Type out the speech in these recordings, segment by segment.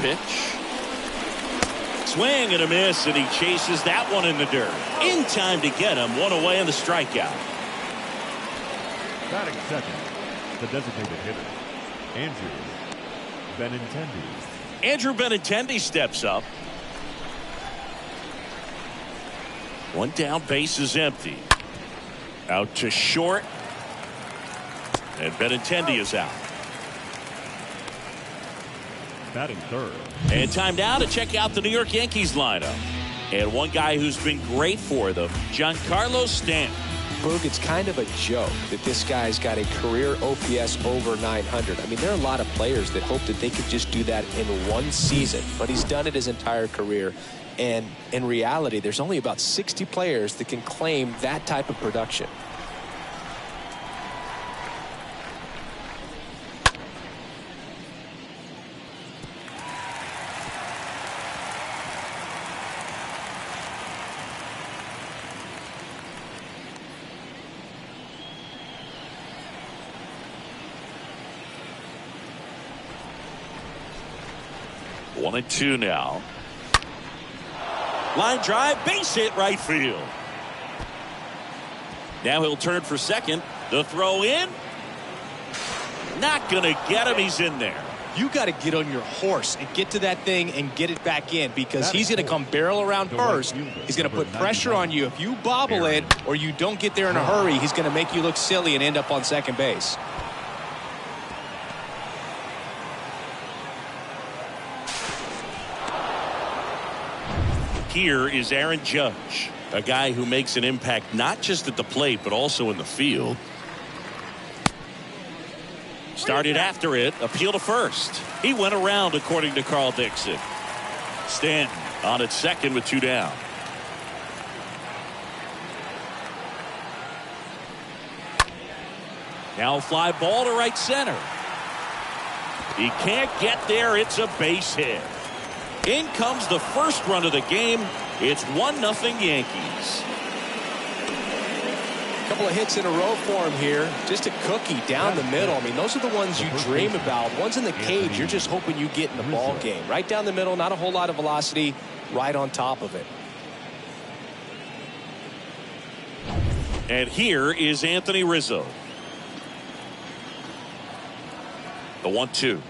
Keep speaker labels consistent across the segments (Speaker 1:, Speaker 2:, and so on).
Speaker 1: pitch. Swing and a miss, and he chases that one in the dirt. In time to get him. One away on the strikeout.
Speaker 2: Batting second, the designated hitter, Andrew Benintendi.
Speaker 1: Andrew Benintendi steps up. One down, base is empty. Out to short. And Benintendi is out.
Speaker 2: Batting third.
Speaker 1: And time now to check out the New York Yankees lineup. And one guy who's been great for them, Giancarlo Stanton.
Speaker 3: Boog, it's kind of a joke that this guy's got a career OPS over 900. I mean, there are a lot of players that hope that they could just do that in one season, but he's done it his entire career. And in reality, there's only about 60 players that can claim that type of production.
Speaker 1: One and two now. Line drive, base hit, right field. Now he'll turn for second. The throw in. Not going to get him. He's in there.
Speaker 3: You got to get on your horse and get to that thing and get it back in, because he's going to come barrel around first. He's going to put pressure on you. If you bobble it or you don't get there in a hurry, he's going to make you look silly and end up on second base.
Speaker 1: Here is Aaron Judge, a guy who makes an impact not just at the plate but also in the field. Started after it, appeal to first. He went around, according to Carl Dixon. Stanton on at second with two down. Now fly ball to right center. He can't get there. It's a base hit. In comes the first run of the game. It's 1-0 Yankees.
Speaker 3: A couple of hits in a row for him here. Just a cookie down the middle. I mean, those are the ones you dream about. Ones in the cage, you're just hoping you get in the ball game. Right down the middle, not a whole lot of velocity, right on top of it.
Speaker 1: And here is Anthony Rizzo. The 1-2.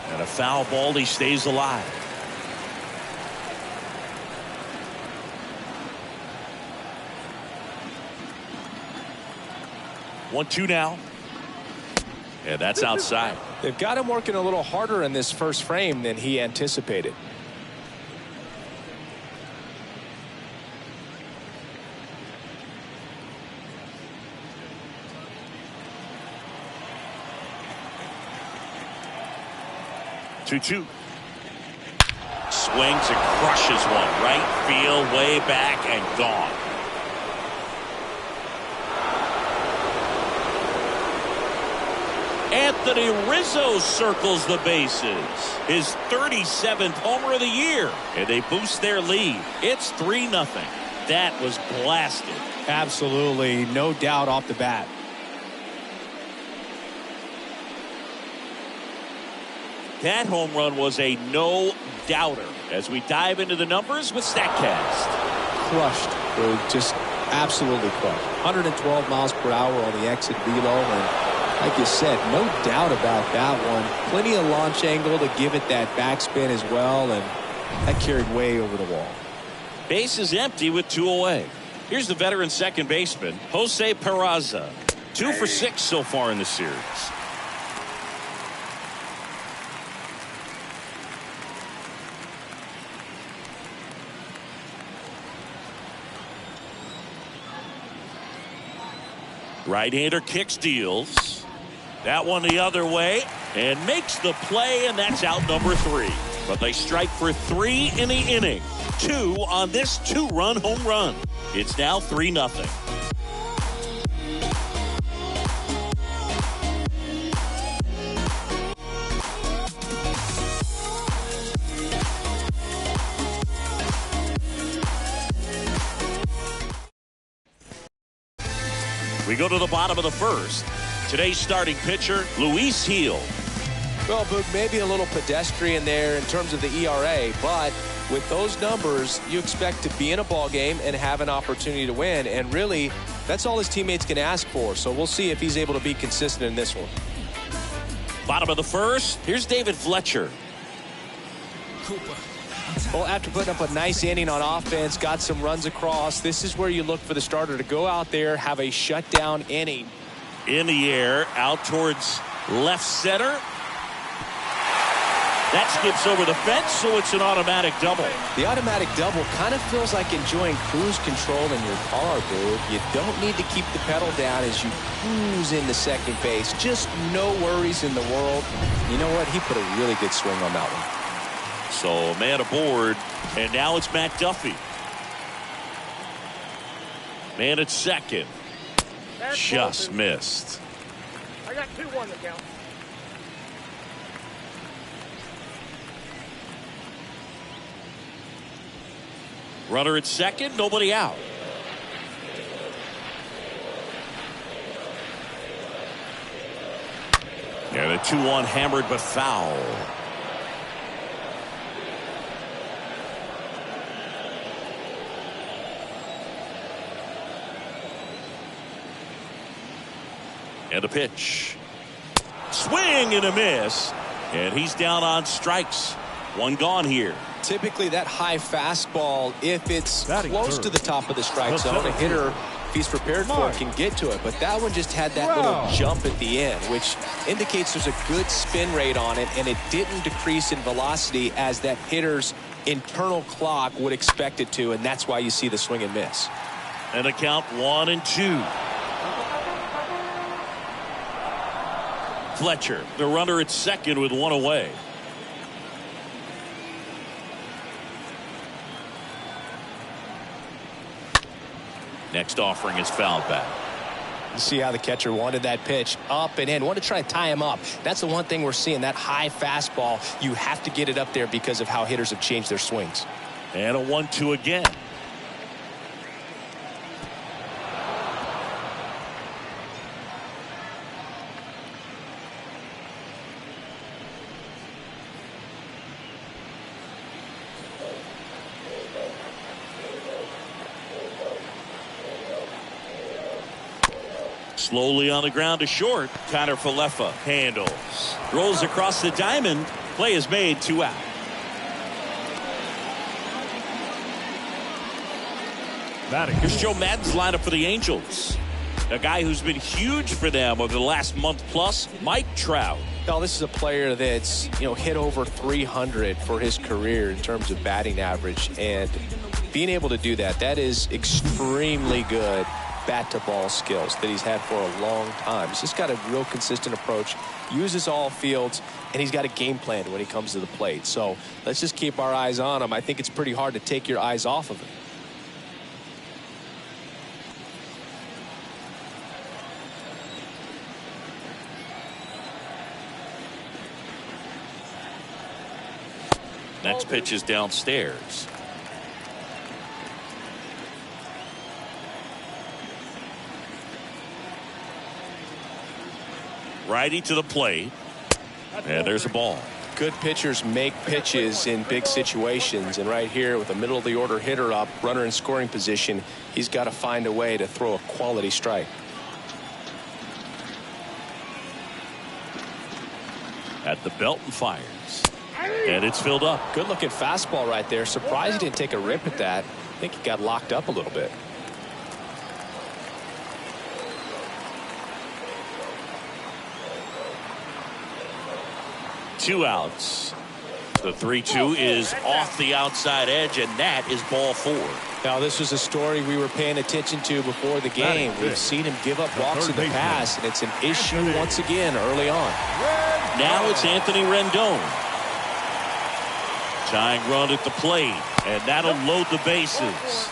Speaker 1: And a foul ball. He stays alive. One, two now. And that's outside.
Speaker 3: They've got him working a little harder in this first frame than he anticipated.
Speaker 1: Two. Swings and crushes one. Right field, way back, and gone. Anthony Rizzo circles the bases. His 37th homer of the year. And they boost their lead. It's 3-0. That was blasted.
Speaker 3: Absolutely, no doubt off the bat.
Speaker 1: That home run was a no-doubter. As we dive into the numbers with StatCast.
Speaker 3: Crushed. Just absolutely crushed. 112 miles per hour on the exit velo. And like you said, no doubt about that one. Plenty of launch angle to give it that backspin as well. And that carried way over the wall.
Speaker 1: Base is empty with two away. Here's the veteran second baseman, Jose Peraza. 2 for 6 so far in the series. Right-hander kicks, deals. That one the other way and makes the play, and that's out number 3. But they strike for 3 in the inning. 2 on this 2-run home run. It's now 3-0. We go to the bottom of the first. Today's starting pitcher, Luis Gil.
Speaker 3: Well, Boog, maybe a little pedestrian there in terms of the ERA, but with those numbers, you expect to be in a ball game and have an opportunity to win. And really, that's all his teammates can ask for. So we'll see if he's able to be consistent in this one.
Speaker 1: Bottom of the first, here's David Fletcher.
Speaker 3: Well, after putting up a nice inning on offense, got some runs across, this is where you look for the starter to go out there, have a shutdown inning.
Speaker 1: In the air, out towards left center. That skips over the fence, so it's an automatic double.
Speaker 3: The automatic double kind of feels like enjoying cruise control in your car, dude. You don't need to keep the pedal down as you cruise into second base. Just no worries in the world. You know what? He put a really good swing on that one.
Speaker 1: So, man aboard, and now it's Matt Duffy. Man at second. Just missed.
Speaker 4: I got 2-1 to count.
Speaker 1: Runner at second, nobody out. And a 2-1 hammered but foul. And a pitch. Swing and a miss. And he's down on strikes. One gone here.
Speaker 3: Typically that high fastball, if it's close to the top of the strike zone, a hitter, if he's prepared for it, can get to it. But that one just had that little jump at the end, which indicates there's a good spin rate on it, and it didn't decrease in velocity as that hitter's internal clock would expect it to, and that's why you see the swing and miss.
Speaker 1: And a count 1-2. Fletcher, the runner at second with one away. Next offering is fouled back.
Speaker 3: You see how the catcher wanted that pitch up and in. Wanted to try to tie him up. That's the one thing we're seeing, that high fastball. You have to get it up there because of how hitters have changed their swings.
Speaker 1: And a 1-2 again. Slowly on the ground to short. Connor Falefa handles. Rolls across the diamond. Play is made, 2 out. Here's Joe Madden's lineup for the Angels. A guy who's been huge for them over the last month plus, Mike Trout.
Speaker 3: Now, this is a player that's, hit over 300 for his career in terms of batting average. And being able to do that, that is extremely good bat-to-ball skills that he's had for a long time. He's just got a real consistent approach, uses all fields, and he's got a game plan when he comes to the plate. So let's just keep our eyes on him. I think it's pretty hard to take your eyes off of him.
Speaker 1: Next pitch is downstairs. Righty to the plate. And there's a ball.
Speaker 3: Good pitchers make pitches in big situations. And right here with a middle of the order hitter up, runner in scoring position, he's got to find a way to throw a quality strike.
Speaker 1: At the belt and fires. And it's filled up.
Speaker 3: Good looking fastball right there. Surprised he didn't take a rip at that. I think he got locked up a little bit.
Speaker 1: Two outs. The 3-2 is off the outside edge, and that is ball 4.
Speaker 3: Now, this was a story we were paying attention to before the game. We've seen him give up walks in the past, and it's an issue once again early on.
Speaker 1: Now it's Anthony Rendon. Tying run at the plate, and that'll load the bases.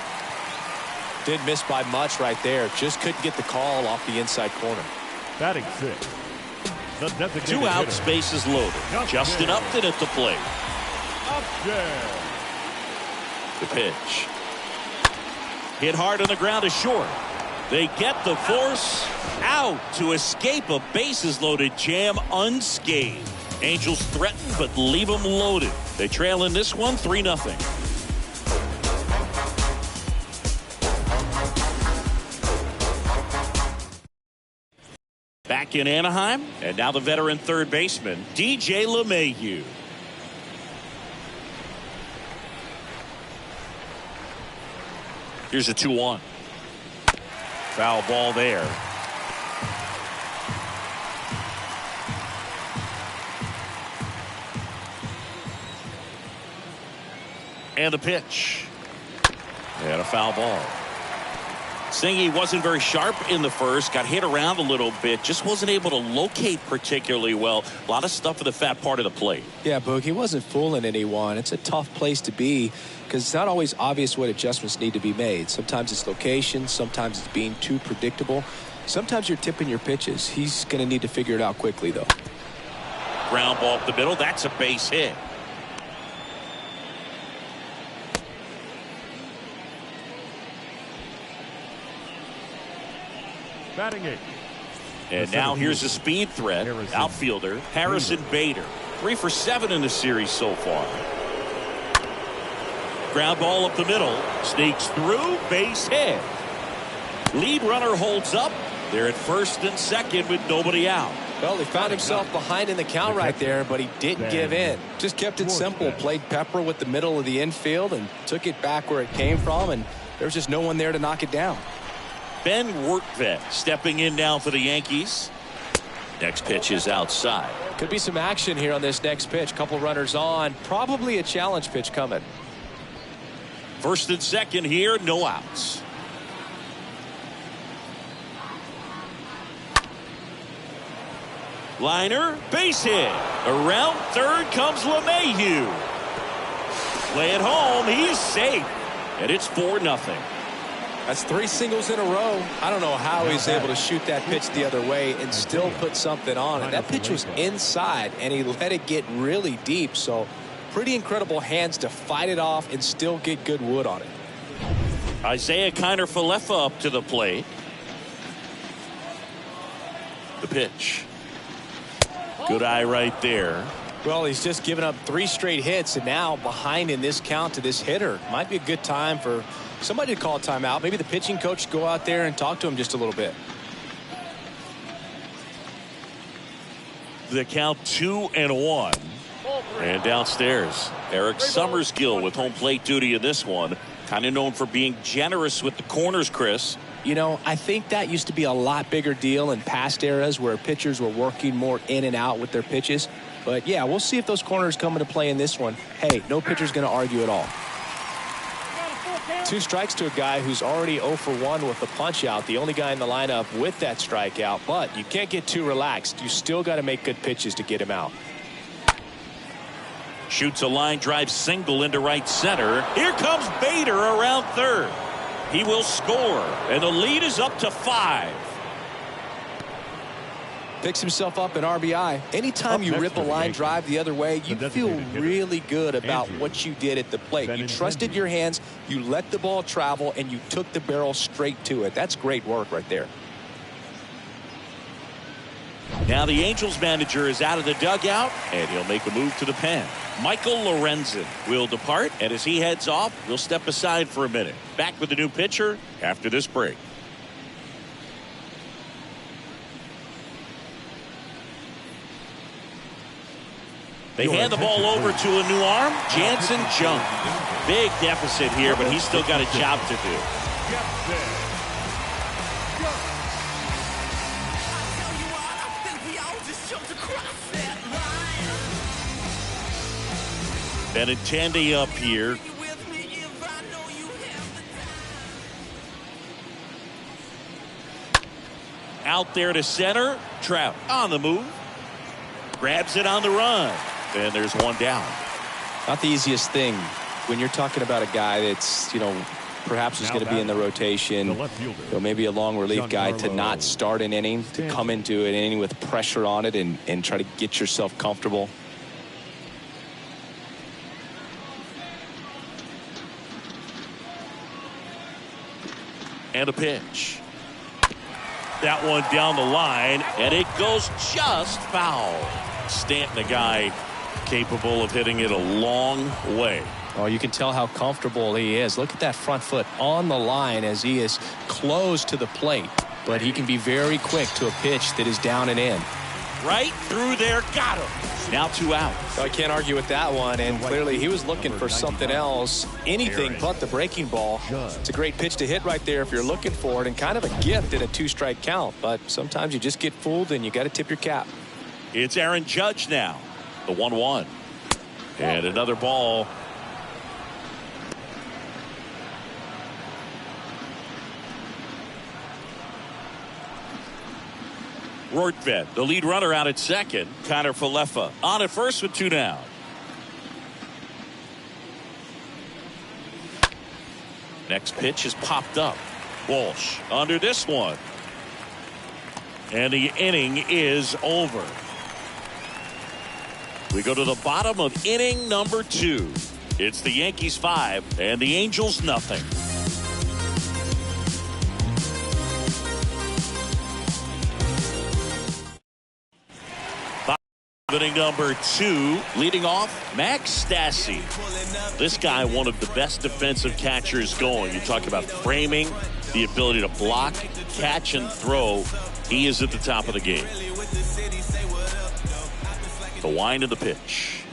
Speaker 3: Did miss by much right there. Just couldn't get the call off the inside corner.
Speaker 2: Batting 6.
Speaker 1: 2 outs, bases loaded. Justin Upton at the plate. The pitch. Hit hard on the ground is short. They get the force out to escape a bases-loaded jam unscathed. Angels threaten, but leave them loaded. They trail in this one 3-0. Back in Anaheim, and now the veteran third baseman, DJ LeMahieu. Here's a 2-1. Foul ball there. And the pitch. And a foul ball. Singy wasn't very sharp in the first, got hit around a little bit, just wasn't able to locate particularly well. A lot of stuff for the fat part of the plate.
Speaker 3: Yeah, Boog, he wasn't fooling anyone. It's a tough place to be because it's not always obvious what adjustments need to be made. Sometimes it's location, sometimes it's being too predictable. Sometimes you're tipping your pitches. He's going to need to figure it out quickly, though.
Speaker 1: Ground ball up the middle, that's a base hit.
Speaker 2: Batting 8.
Speaker 1: And now here's a speed threat. Outfielder Harrison Bader. 3 for 7 in the series so far. Ground ball up the middle. Sneaks through. Base hit. Lead runner holds up. They're at first and second with nobody out.
Speaker 3: Well, he found himself behind in the count right there, but he didn't give in. Just kept it simple. Played pepper with the middle of the infield and took it back where it came from, and there's just no one there to knock it down.
Speaker 1: Ben Wertvet stepping in now for the Yankees. Next pitch is outside.
Speaker 3: Could be some action here on this next pitch. Couple runners on. Probably a challenge pitch coming.
Speaker 1: First and second here, no outs. Liner, base hit. Around third comes LeMahieu. Play it home, he's safe. And it's 4-0.
Speaker 3: That's 3 singles in a row. I don't know how he's able to shoot that pitch the other way and still put something on it. That pitch was inside, and he let it get really deep. So pretty incredible hands to fight it off and still get good wood on it.
Speaker 1: Isaiah Kiner-Falefa up to the plate. The pitch. Good eye right there.
Speaker 3: Well, he's just given up 3 straight hits, and now behind in this count to this hitter. Might be a good time for somebody to call a timeout. Maybe the pitching coach go out there and talk to him just a little bit.
Speaker 1: The count 2-1. And downstairs, Eric Summersgill with home plate duty in this one. Kind of known for being generous with the corners, Chris.
Speaker 3: You know, I think that used to be a lot bigger deal in past eras where pitchers were working more in and out with their pitches. But, yeah, we'll see if those corners come into play in this one. Hey, no pitcher's going to argue at all. 2 strikes to a guy who's already 0 for 1 with the punch out. The only guy in the lineup with that strikeout. But you can't get too relaxed. You still got to make good pitches to get him out.
Speaker 1: Shoots a line drive single into right center. Here comes Bader around third. He will score, and the lead is up to 5.
Speaker 3: Picks himself up an RBI. Anytime you rip a line drive the other way, you feel really good about what you did at the plate. You trusted your hands, you let the ball travel, and you took the barrel straight to it. That's great work right there.
Speaker 1: Now the Angels manager is out of the dugout, and he'll make a move to the pen. Michael Lorenzen will depart, and as he heads off, we'll step aside for a minute. Back with the new pitcher after this break. They hand the ball over to a new arm, Jansen Junk. Big deficit here, but he's still got a job to do. Benintendi up here. Out there to center. Trout on the move. Grabs it on the run. And there's one down.
Speaker 3: Not the easiest thing when you're talking about a guy that's, perhaps is going to be in the rotation, maybe a long relief guy, to not start an inning, to come into an inning with pressure on it and try to get yourself comfortable.
Speaker 1: And a pitch. That one down the line, and it goes just foul. Stanton, a guy capable of hitting it a long way.
Speaker 3: Oh, you can tell how comfortable he is. Look at that front foot on the line as he is close to the plate. But he can be very quick to a pitch that is down and in.
Speaker 1: Right through there, got him. Now 2 out.
Speaker 3: I can't argue with that one, and clearly he was looking for something else, anything but the breaking ball. It's a great pitch to hit right there if you're looking for it, and kind of a gift in a 2-strike count. But sometimes you just get fooled and you got to tip your cap.
Speaker 1: It's Aaron Judge now, the 1-1. And another ball. Rortvedt, the lead runner, out at second. Connor Falefa on at first with 2 down. Next pitch is popped up. Walsh under this one. And the inning is over. We go to the bottom of inning number 2. It's the Yankees 5 and the Angels nothing. Inning number 2, leading off, Max Stassi. This guy, one of the best defensive catchers going. You talk about framing, the ability to block, catch, and throw. He is at the top of the game. The wind of the pitch.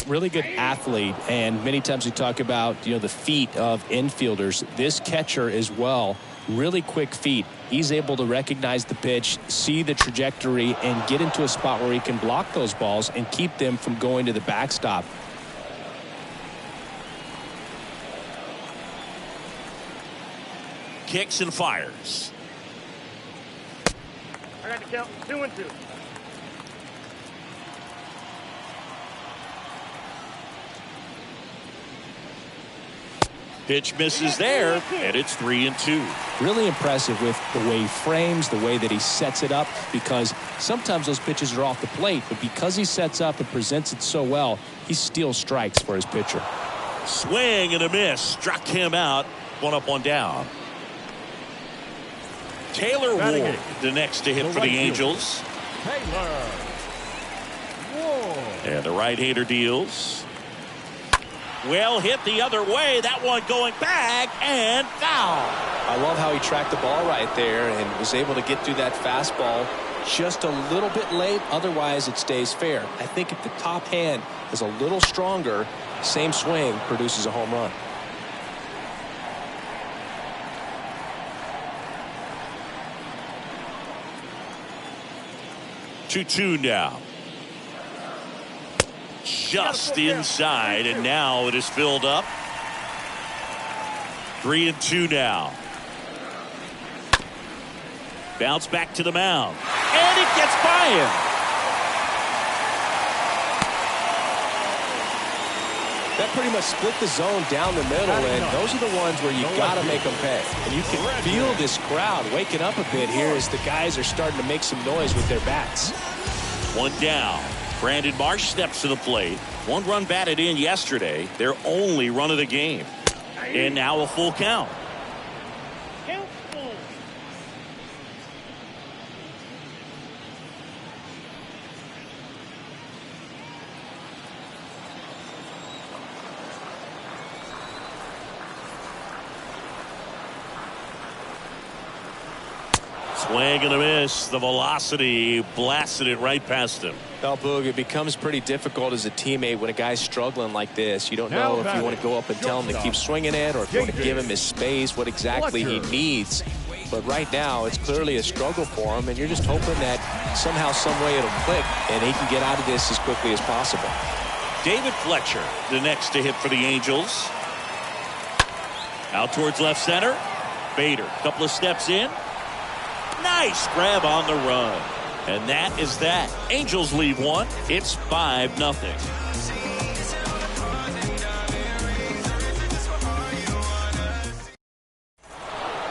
Speaker 3: Really good athlete, and many times we talk about, the feet of infielders. This catcher as well, really quick feet. He's able to recognize the pitch, see the trajectory, and get into a spot where he can block those balls and keep them from going to the backstop.
Speaker 1: Kicks and fires.
Speaker 4: I got to count 2-2.
Speaker 1: Pitch misses there, and it's 3-2.
Speaker 3: Really impressive with the way he frames, the way that he sets it up, because sometimes those pitches are off the plate, but because he sets up and presents it so well, he steals strikes for his pitcher.
Speaker 1: Swing and a miss. Struck him out. 1 up, 1 down. Taylor Ward, the next to hit for the Angels. And the right-hander deals. Well hit the other way. That one going back and foul.
Speaker 3: I love how he tracked the ball right there and was able to get through that fastball just a little bit late. Otherwise, it stays fair. I think if the top hand is a little stronger, same swing produces a home run.
Speaker 1: Two now. Just inside, and now it is filled up. 3-2 now. Bounce back to the mound, and it gets by him.
Speaker 3: That pretty much split the zone down the middle, and those are the ones where you got to make them pay. And you can feel this crowd waking up a bit here as the guys are starting to make some noise with their bats.
Speaker 1: 1 down. Brandon Marsh steps to the plate. 1 run batted in yesterday. Their only run of the game. And now a full count. Swing and a miss. The velocity blasted it right past him.
Speaker 3: Well, Boog, it becomes pretty difficult as a teammate when a guy's struggling like this. You don't know if you want to go up and tell him to keep swinging it or if you want to give him his space, what exactly he needs. But right now, it's clearly a struggle for him, and you're just hoping that somehow, some way it'll click, and he can get out of this as quickly as possible.
Speaker 1: David Fletcher, the next to hit for the Angels. Out towards left center. Bader, couple of steps in. Nice grab on the run. And that is that. Angels leave 1. It's 5-0.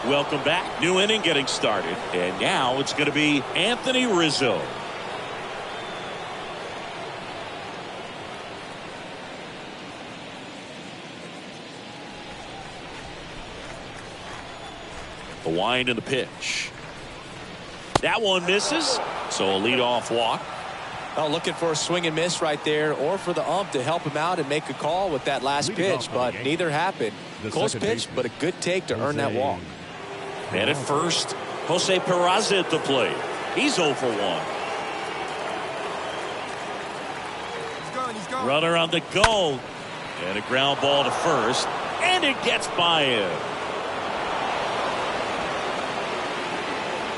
Speaker 1: Welcome back. New inning getting started. And now it's going to be Anthony Rizzo. The wind and the pitch. That one misses, so a leadoff walk.
Speaker 3: Oh, looking for a swing and miss right there, or for the ump to help him out and make a call with that last pitch, but neither happened. Close pitch, but a good take to earn that walk.
Speaker 1: And at first, Jose Peraza at the plate. He's 0 for 1.
Speaker 4: He's gone.
Speaker 1: Runner on the go. And a ground ball to first. And it gets by him.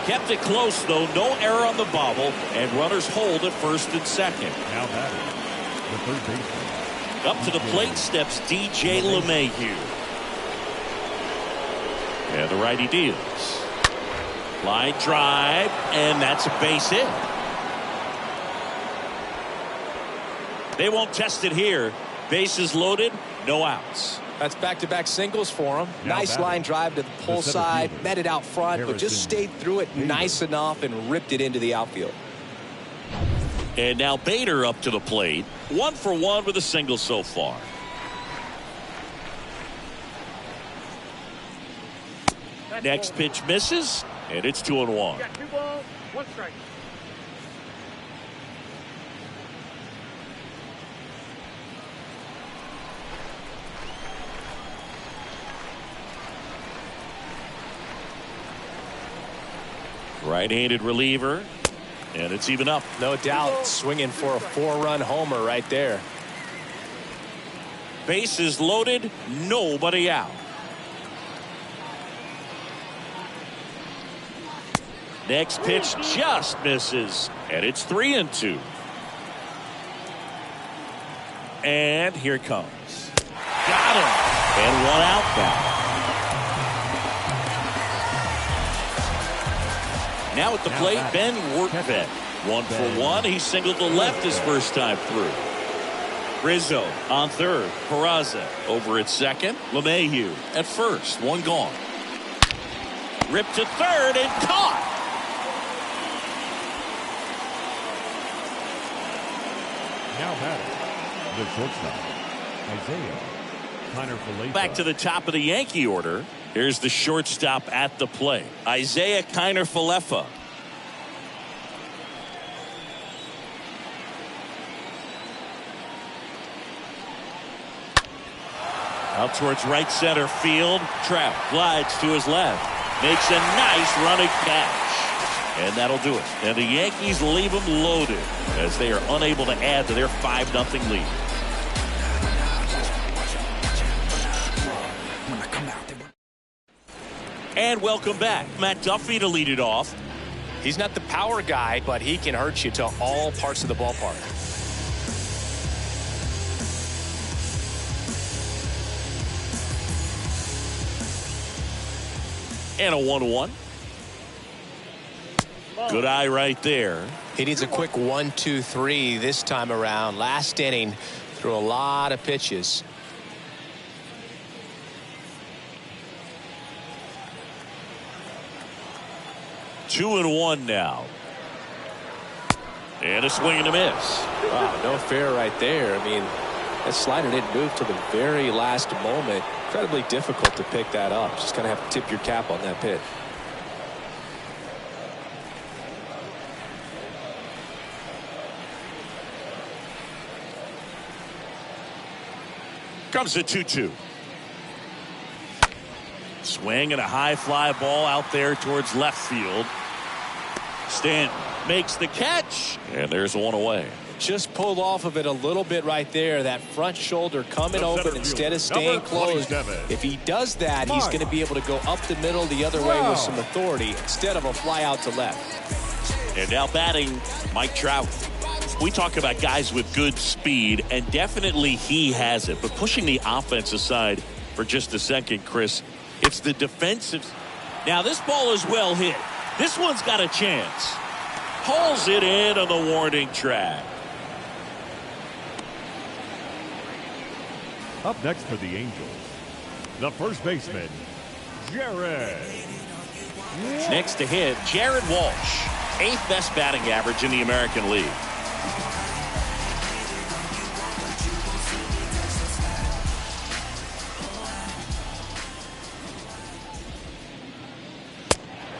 Speaker 1: Kept it close, though. No error on the bobble. And runners hold at first and second.
Speaker 2: Now batting, the third baseman.
Speaker 1: Up to the plate steps DJ LeMahieu. And the righty deals. Line drive, and that's a base hit. They won't test it here. Bases loaded, no outs.
Speaker 3: That's back-to-back singles for him. Nice line drive to the pull side, met it out front, but just stayed through it nice enough and ripped it into the outfield.
Speaker 1: And now Bader up to the plate. 1 for 1 with a single so far. Next pitch misses, and it's 2-1.
Speaker 4: You got 2 balls, 1 strike.
Speaker 1: Right-handed reliever, and it's even up.
Speaker 3: No doubt, swinging for a 4-run homer right there.
Speaker 1: Bases loaded, nobody out. Next pitch just misses, and it's 3-2. And here it comes. Got him, and 1 out now. Now at the plate, Ben Workvet. 1 for 1. He singled to left his first time through. Rizzo on third. Peraza over at second. LeMahieu at first. 1 gone. Ripped to third and caught.
Speaker 2: Now batting, the shortstop, Isaiah Kiner-Falefa.
Speaker 1: Back to the top of the Yankee order. Here's the shortstop at the plate, Isaiah Kiner-Falefa. Out towards right center field. Trout glides to his left. Makes a nice running catch. And that'll do it. And the Yankees leave them loaded as they are unable to add to their 5-0 lead. And welcome back. Matt Duffy to lead it off.
Speaker 3: He's not the power guy, but he can hurt you to all parts of the ballpark.
Speaker 1: And a 1-1. Good eye right there.
Speaker 3: He needs a quick 1-2-3 this time around. Last inning, threw a lot of pitches.
Speaker 1: 2-1 now. And a swing and a miss.
Speaker 3: Wow, no fair right there. I mean, that slider didn't move to the very last moment. Incredibly difficult to pick that up. Just kind of have to tip your cap on that pitch.
Speaker 1: Comes the 2-2. Swing and a high fly ball out there towards left field. Stanton makes the catch, and there's 1 away.
Speaker 3: Just pulled off of it a little bit right there. That front shoulder coming open instead of staying closed. If he does that, he's going to be able to go up the middle the other way with some authority instead of a fly out to left.
Speaker 1: And now batting, Mike Trout. We talk about guys with good speed, and definitely he has it. But pushing the offense aside for just a second, Chris, it's the defensive. Now this ball is well hit. This one's got a chance. Hauls it in on the warning track.
Speaker 2: Up next for the Angels, the first baseman, Jared.
Speaker 1: Next to hit, Jared Walsh. 8th best batting average in the American League.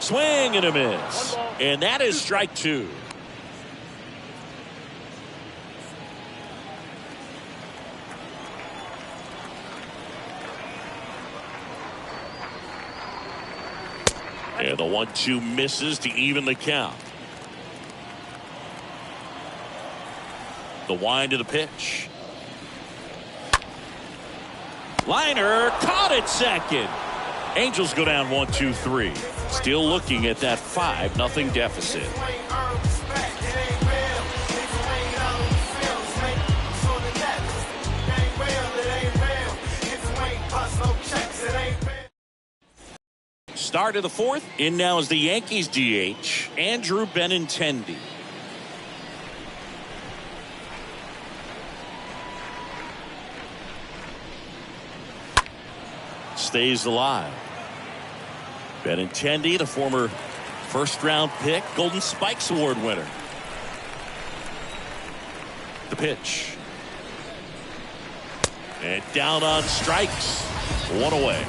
Speaker 1: Swing and a miss. And that is strike two. And the 1-2 misses to even the count. The wind to the pitch. Liner caught at second. Angels go down 1-2-3. Still looking at that 5-0 deficit. Start of the fourth. In now is the Yankees DH, Andrew Benintendi. Stays alive. Benintendi, the former first-round pick, Golden Spikes Award winner. The pitch. And down on strikes. One away.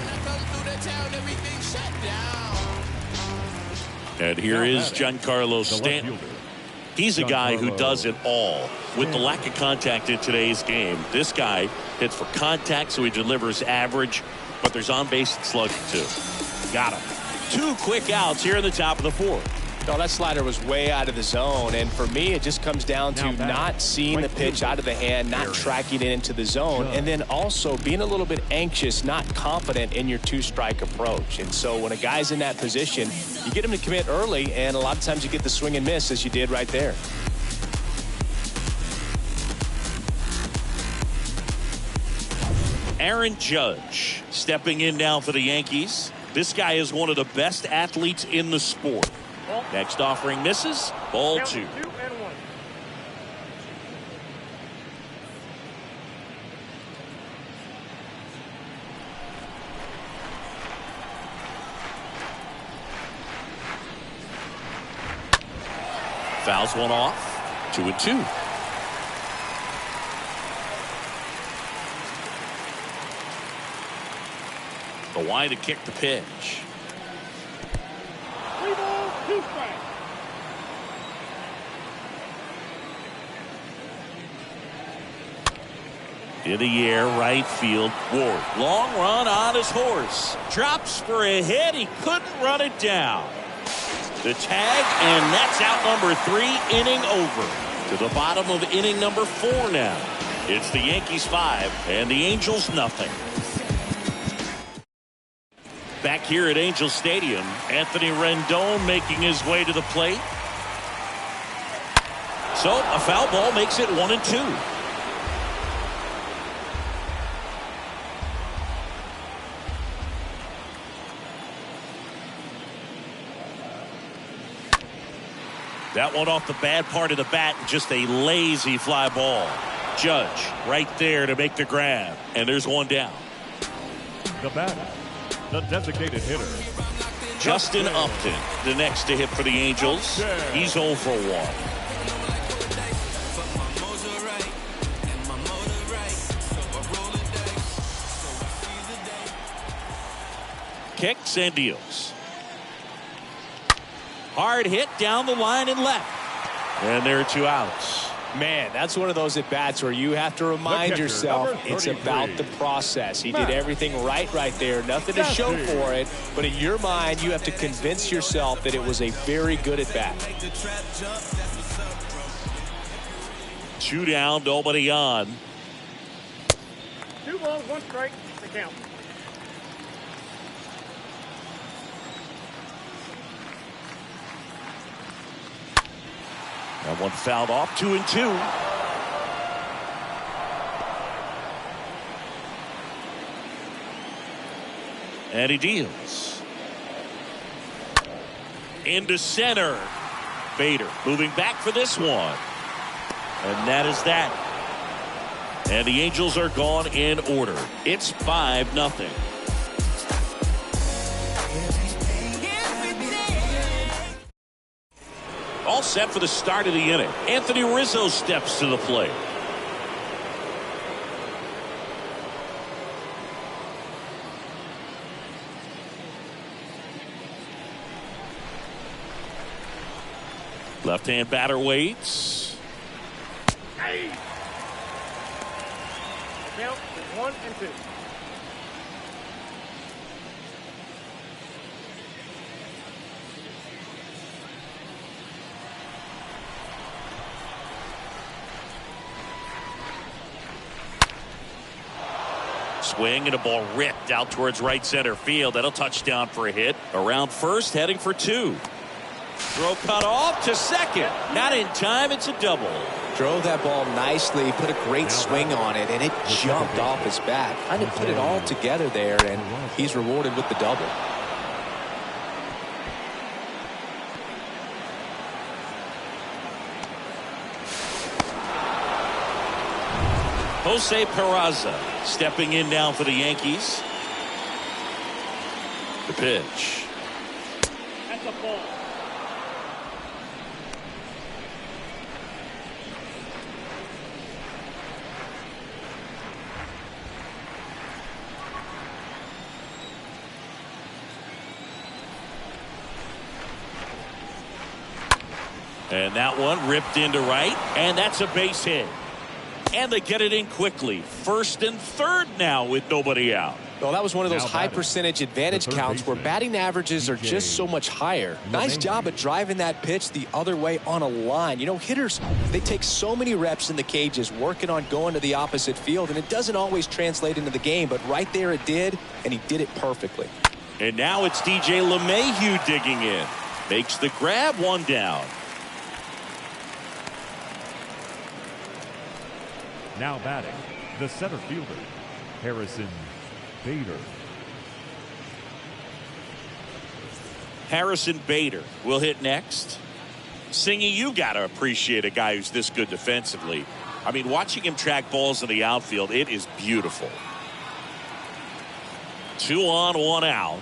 Speaker 1: And here is Giancarlo Stanton. He's a guy who does it all. With the lack of contact in today's game, this guy hits for contact, so he delivers average, but there's on-base slugging too. Got him. 2 quick outs here in the top of the fourth.
Speaker 3: No, that slider was way out of the zone, and for me, it just comes down to not seeing the pitch out of the hand, not tracking it into the zone, and then also being a little bit anxious, not confident in your 2-strike approach. And so when a guy's in that position, you get him to commit early, and a lot of times you get the swing and miss, as you did right there.
Speaker 1: Aaron Judge stepping in now for the Yankees. This guy is one of the best athletes in the sport. Next offering misses. Ball 2. Fouls one off. 2-2. The wind to kick the pitch.
Speaker 4: 3 balls, 2 strikes.
Speaker 1: In the air, right field. Ward. Long run on his horse. Drops for a hit. He couldn't run it down. The tag, and that's out number 3, inning over. To the bottom of inning number 4 now. It's the Yankees 5 and the Angels nothing. Back here at Angel Stadium, Anthony Rendon making his way to the plate. So a foul ball makes it 1-2. That one off the bad part of the bat, just a lazy fly ball. Judge right there to make the grab, and there's one down.
Speaker 2: The batter, the designated hitter,
Speaker 1: Justin Upton, the next to hit for the Angels. He's 0 for 1. Kicks and deals. Hard hit down the line and left. And there are 2 outs.
Speaker 3: Man, that's one of those at-bats where you have to remind yourself it's about the process. He did everything right there. Nothing to show for it. But in your mind, you have to convince yourself that it was a very good at-bat.
Speaker 1: 2 down, nobody on.
Speaker 4: 2 balls, 1 strike. The count.
Speaker 1: That one fouled off. 2-2. And he deals. Into center. Bader moving back for this one. And that is that. And the Angels are gone in order. It's 5-0. All set for the start of the inning. Anthony Rizzo steps to the plate. Left-hand batter waits.
Speaker 4: Hey. Count is 1 and 2.
Speaker 1: Swing and a ball ripped out towards right center field. That'll touch down for a hit. Around first, heading for 2. Throw cut off to second. Not in time. It's a double.
Speaker 3: Drove that ball nicely, put a great swing on it, and it jumped off his bat. Kind of put it all together there, and he's rewarded with the double.
Speaker 1: Jose Peraza stepping in now for the Yankees. The pitch.
Speaker 4: That's a ball.
Speaker 1: And that one ripped into right, and that's a base hit. And they get it in quickly. First and third now with nobody out.
Speaker 3: Well, that was one of those high percentage advantage counts where batting averages are just so much higher. Nice job at driving that pitch the other way on a line. You know, hitters, they take so many reps in the cages working on going to the opposite field, and it doesn't always translate into the game, but right there it did, and he did it perfectly.
Speaker 1: And now it's DJ LeMahieu digging in. Makes the grab, 1 down.
Speaker 2: Now batting, the center fielder, Harrison Bader.
Speaker 1: Harrison Bader will hit next. Singy, you got to appreciate a guy who's this good defensively. I mean, watching him track balls in the outfield, it is beautiful. 2 on, 1 out.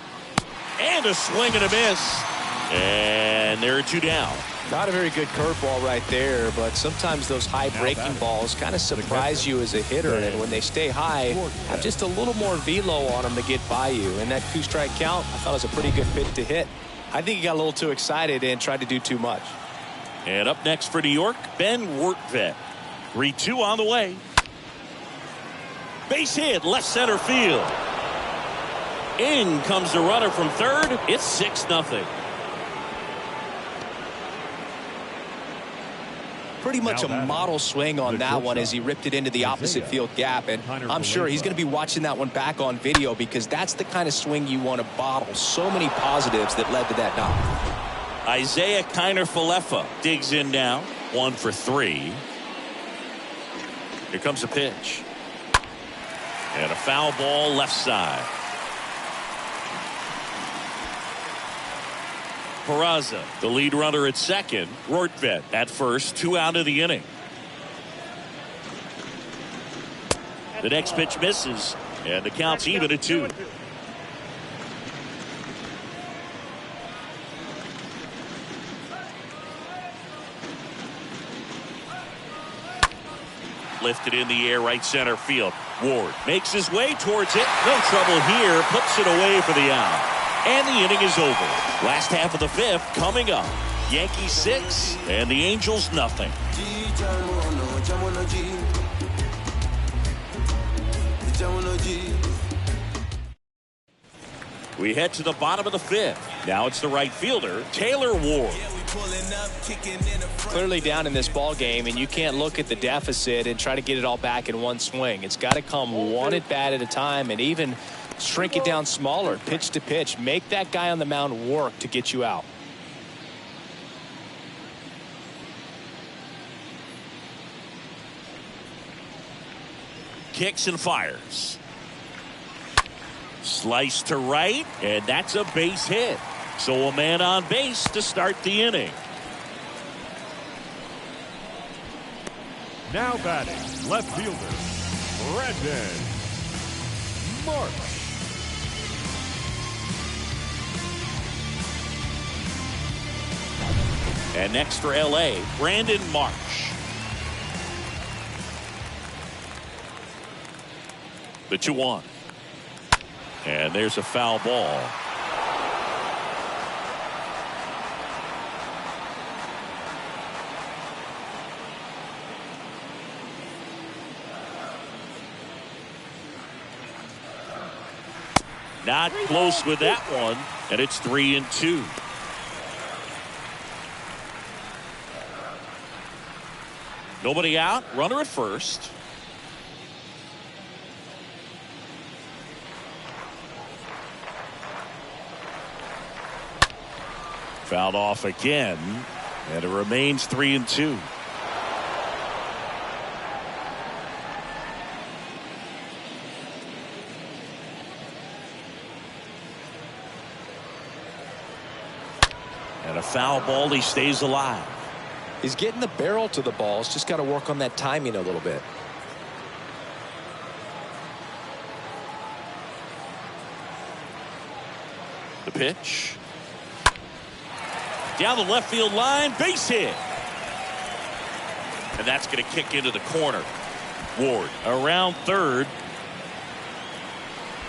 Speaker 1: And a swing and a miss. And there are 2 down.
Speaker 3: Not a very good curveball right there, but sometimes those high breaking balls kind of surprise you as a hitter, and when they stay high, have just a little more velo on them to get by you. And that 2-strike count, I thought it was a pretty good pitch to hit. I think he got a little too excited and tried to do too much.
Speaker 1: And up next for New York, Ben Wertvet. 3-2 on the way. Base hit, left center field. In comes the runner from third. It's 6-0.
Speaker 3: Pretty much a model swing on that one as he ripped it into the opposite field gap, and I'm sure he's going to be watching that one back on video because that's the kind of swing you want to bottle. So many positives that led to that knock.
Speaker 1: Isaiah Kiner-Falefa digs in now. 1 for 3. Here comes a pitch. And a foul ball left side. Peraza, the lead runner at second. Rortvedt at first. 2 out of the inning. The next pitch misses, and the count's even at 2. Lifted in the air, right center field. Ward makes his way towards it. No trouble here. Puts it away for the out. And the inning is over. Last half of the 5th coming up. Yankees 6 and the Angels nothing. We head to the bottom of the 5th. Now it's the right fielder, Taylor Ward.
Speaker 3: Clearly down in this ball game, and you can't look at the deficit and try to get it all back in one swing. It's got to come one at bat at a time, and even shrink it down smaller, pitch to pitch. Make that guy on the mound work to get you out.
Speaker 1: Kicks and fires. Slice to right, and that's a base hit. So a man on base to start the inning.
Speaker 2: Now batting, left fielder, Brandon Marsh.
Speaker 1: And next for LA, Brandon Marsh. The 2-1. And there's a foul ball. Not close with that one, and it's 3-2. Nobody out, runner at first. Fouled off again, and it remains 3-2. And a foul ball, he stays alive.
Speaker 3: He's getting the barrel to the ball. He's just got to work on that timing a little bit.
Speaker 1: The pitch. Down the left field line, base hit. And that's going to kick into the corner. Ward around third.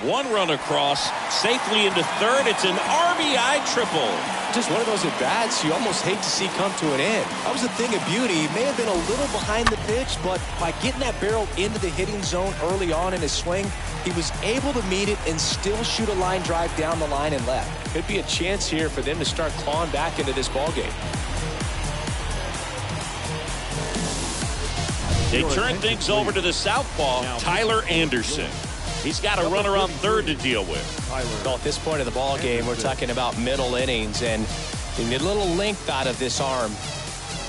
Speaker 1: One run across, safely into third. It's an RBI triple.
Speaker 3: Just one of those at-bats you almost hate to see come to an end. That was a thing of beauty. He may have been a little behind the pitch, but by getting that barrel into the hitting zone early on in his swing, he was able to meet it and still shoot a line drive down the line and left. Could be a chance here for them to start clawing back into this ballgame.
Speaker 1: They turn things over to the southpaw, Tyler Anderson. He's got a runner on third to deal with.
Speaker 3: Well, at this point of the ball game, we're talking about middle innings, and you need a little length out of this arm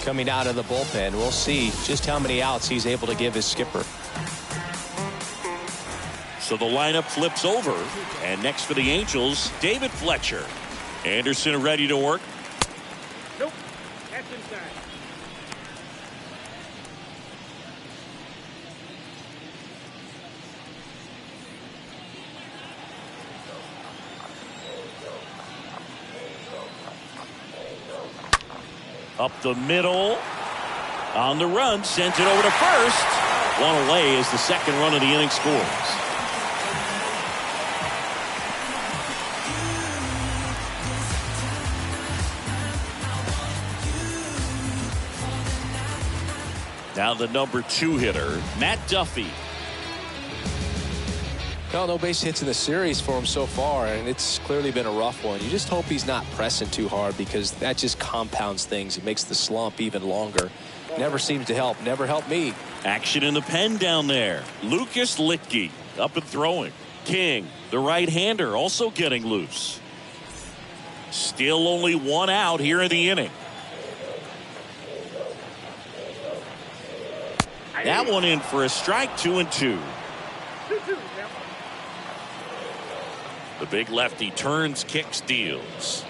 Speaker 3: coming out of the bullpen. We'll see just how many outs he's able to give his skipper.
Speaker 1: So the lineup flips over, and next for the Angels, David Fletcher. Anderson ready to work.
Speaker 4: Nope. That's inside.
Speaker 1: Up the middle. On the run. Sends it over to first. One away as the second run of the inning scores. Now the number 2 hitter, Matt Duffy.
Speaker 3: Well, no base hits in the series for him so far, and it's clearly been a rough one. You just hope he's not pressing too hard, because that just compounds things. It makes the slump even longer. Never seems to help. Never helped me.
Speaker 1: Action in the pen down there. Lucas Litke up and throwing. King, the right-hander, also getting loose. Still only one out here in the inning. That one in for a strike, 2-2.
Speaker 4: 2-2.
Speaker 1: The big lefty turns, kicks, deals.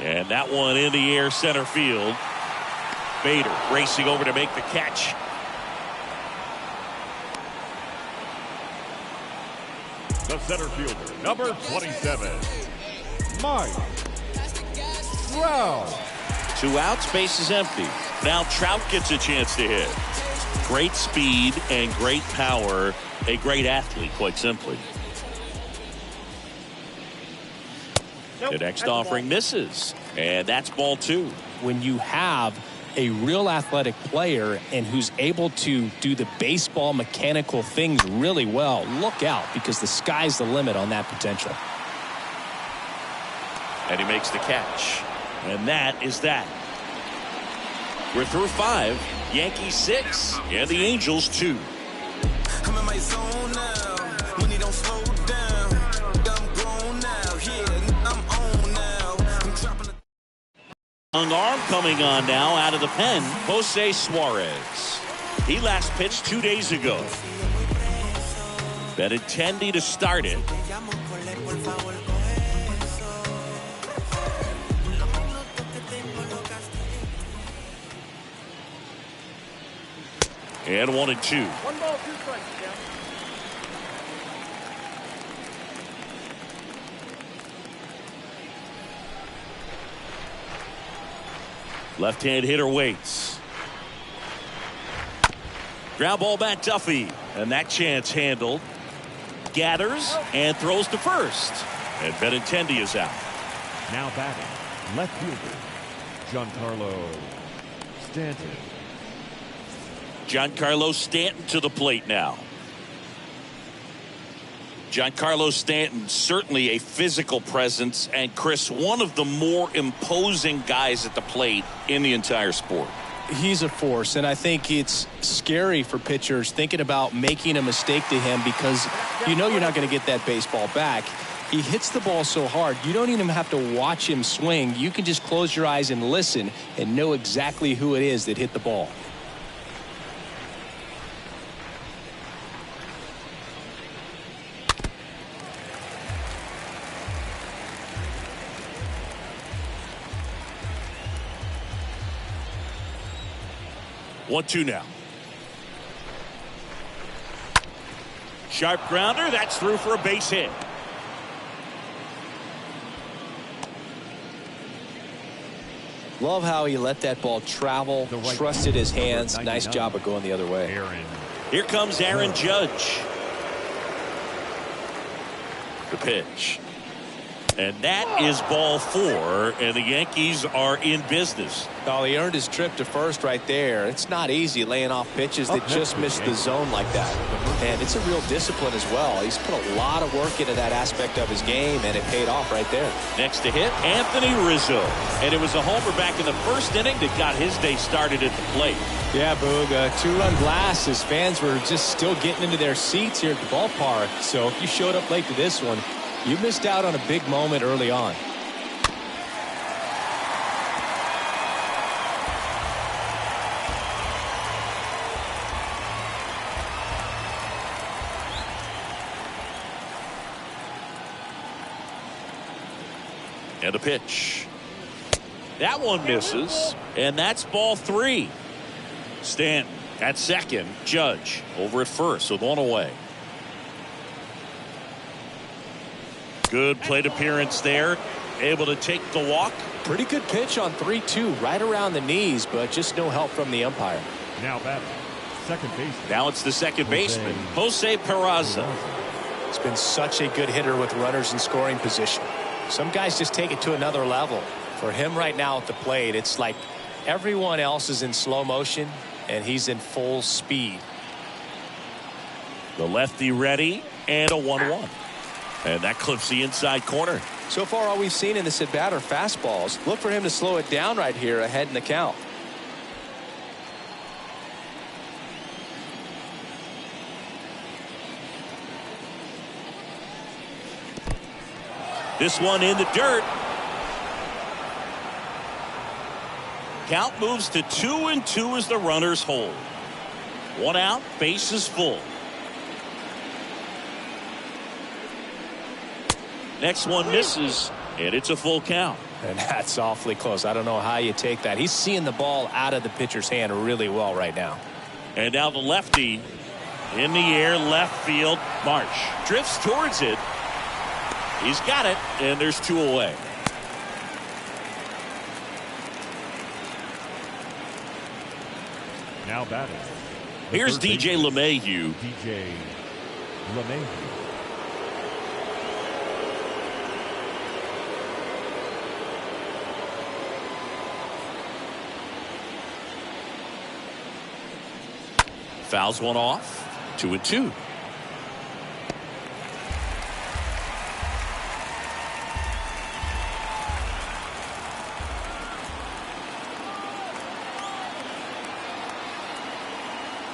Speaker 1: And that one in the air, center field. Bader racing over to make the catch.
Speaker 2: The center fielder, number 27, Mike Trout.
Speaker 1: 2 outs, base is empty. Now Trout gets a chance to hit. Great speed and great power. A great athlete, quite simply.
Speaker 4: Nope.
Speaker 1: The next
Speaker 4: That's a
Speaker 1: offering
Speaker 4: ball.
Speaker 1: misses. And that's ball 2.
Speaker 3: When you have a real athletic player and who's able to do the baseball mechanical things really well, look out, because the sky's the limit on that potential.
Speaker 1: And he makes the catch. And that is that. We're through 5. Yankees 6 and the Angels 2.
Speaker 5: I'm in my zone now. Money don't slow down. I'm grown now. Yeah, I'm on now. I'm dropping the
Speaker 1: Young arm coming on now out of the pen. Jose Suarez. He last pitched 2 days ago. Benintendi to start it. And 1-2.
Speaker 4: 1 ball, 2 strikes. Yeah.
Speaker 1: Left-hand hitter waits. Ground ball back, Duffy. And that chance handled. Gathers and throws to first. And Benintendi is out.
Speaker 2: Now batting, left fielder, Giancarlo Stanton.
Speaker 1: Giancarlo Stanton to the plate now. Giancarlo Stanton, certainly a physical presence, and Chris, one of the more imposing guys at the plate in the entire sport.
Speaker 3: He's a force, and I think it's scary for pitchers thinking about making a mistake to him because you know you're not going to get that baseball back. He hits the ball so hard, you don't even have to watch him swing. You can just close your eyes and listen and know exactly who it is that hit the ball.
Speaker 1: One, two now. Sharp grounder. That's through for a base hit.
Speaker 3: Love how he let that ball travel, trusted his hands. Nice job of going the other way.
Speaker 1: Here comes Aaron Judge. The pitch. And that is ball 4, and the Yankees are in business.
Speaker 3: Oh, he earned his trip to first right there. It's not easy laying off pitches that just miss the zone like that. And it's a real discipline as well. He's put a lot of work into that aspect of his game, and it paid off right there.
Speaker 1: Next to hit, Anthony Rizzo. And it was a homer back in the first inning that got his day started at the plate.
Speaker 3: Yeah, Boog, 2-run blast. His fans were just still getting into their seats here at the ballpark. So if you showed up late to this one, you missed out on a big moment early on.
Speaker 1: And a pitch. That one misses, and that's ball 3. Stanton at second. Judge over at first with one away. Good plate appearance there. Able to take the walk.
Speaker 3: Pretty good pitch on 3-2, right around the knees, but just no help from the umpire.
Speaker 2: Now batting, second baseman.
Speaker 1: Now it's the second baseman, Jose Peraza.
Speaker 3: He's been such a good hitter with runners in scoring position. Some guys just take it to another level. For him right now at the plate, it's like everyone else is in slow motion, and he's in full speed.
Speaker 1: The lefty ready, and a 1-1. And that clips the inside corner.
Speaker 3: So far, all we've seen in this at bat are fastballs. Look for him to slow it down right here ahead in the count.
Speaker 1: This one in the dirt. Count moves to 2-2 as the runners hold. One out, base is full. Next one misses, and it's a full count.
Speaker 3: And that's awfully close. I don't know how you take that. He's seeing the ball out of the pitcher's hand really well right now.
Speaker 1: And now the lefty in the air, left field. Marsh drifts towards it. He's got it, and there's 2 away.
Speaker 2: Now batting.
Speaker 1: Here's DJ LeMahieu.
Speaker 2: DJ LeMahieu.
Speaker 1: Fouls one off. 2-2.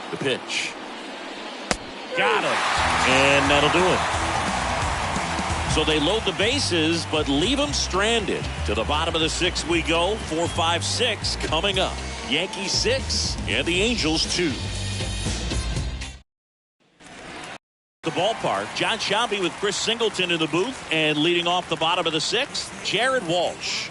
Speaker 1: The pitch. Got it. And that'll do it. So they load the bases, but leave them stranded. To the bottom of the 6th we go. 4, 5, 6 coming up. Yankees 6 and the Angels 2. The ballpark. John Shelby with Chris Singleton in the booth, and leading off the bottom of the 6th, Jared Walsh.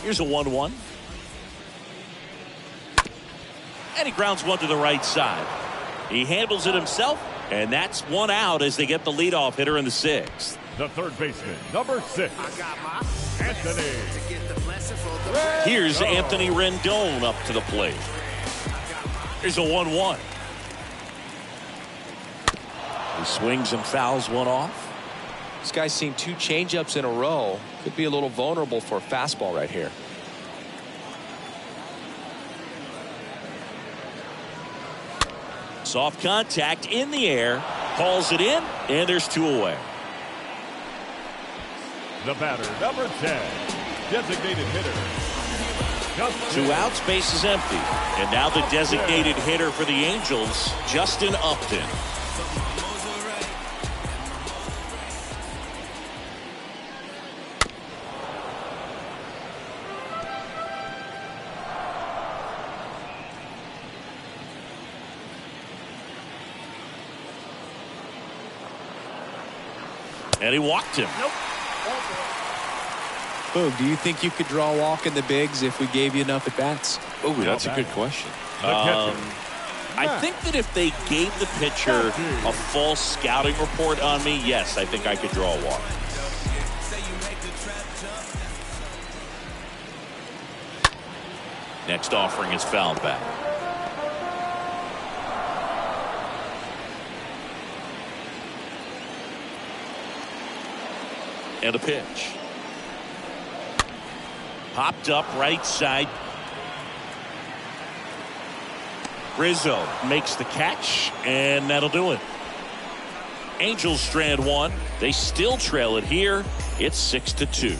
Speaker 1: Here's a 1-1. And he grounds one to the right side. He handles it himself, and that's 1 out as they get the leadoff hitter in the 6th.
Speaker 2: The third baseman, number 6, Anthony.
Speaker 1: Here's Anthony Rendon up to the plate. Here's a 1-1. He swings and fouls one off.
Speaker 3: This guy's seen 2 changeups in a row. Could be a little vulnerable for a fastball right here.
Speaker 1: Soft contact in the air. Calls it in, and there's 2 away.
Speaker 2: The batter, number 10, designated hitter.
Speaker 1: 2 outs, base is empty. And now the designated hitter for the Angels, Justin Upton. And he walked him.
Speaker 4: Nope.
Speaker 3: Boog, do you think you could draw a walk in the bigs if we gave you enough at bats?
Speaker 1: Oh, that's a good question.
Speaker 2: catcher.
Speaker 1: I think that if they gave the pitcher a false scouting report on me, yes, I think I could draw a walk. Next offering is fouled back. And a pitch. Popped up right side. Rizzo makes the catch, and that'll do it. Angels strand 1. They still trail it here. It's 6-2.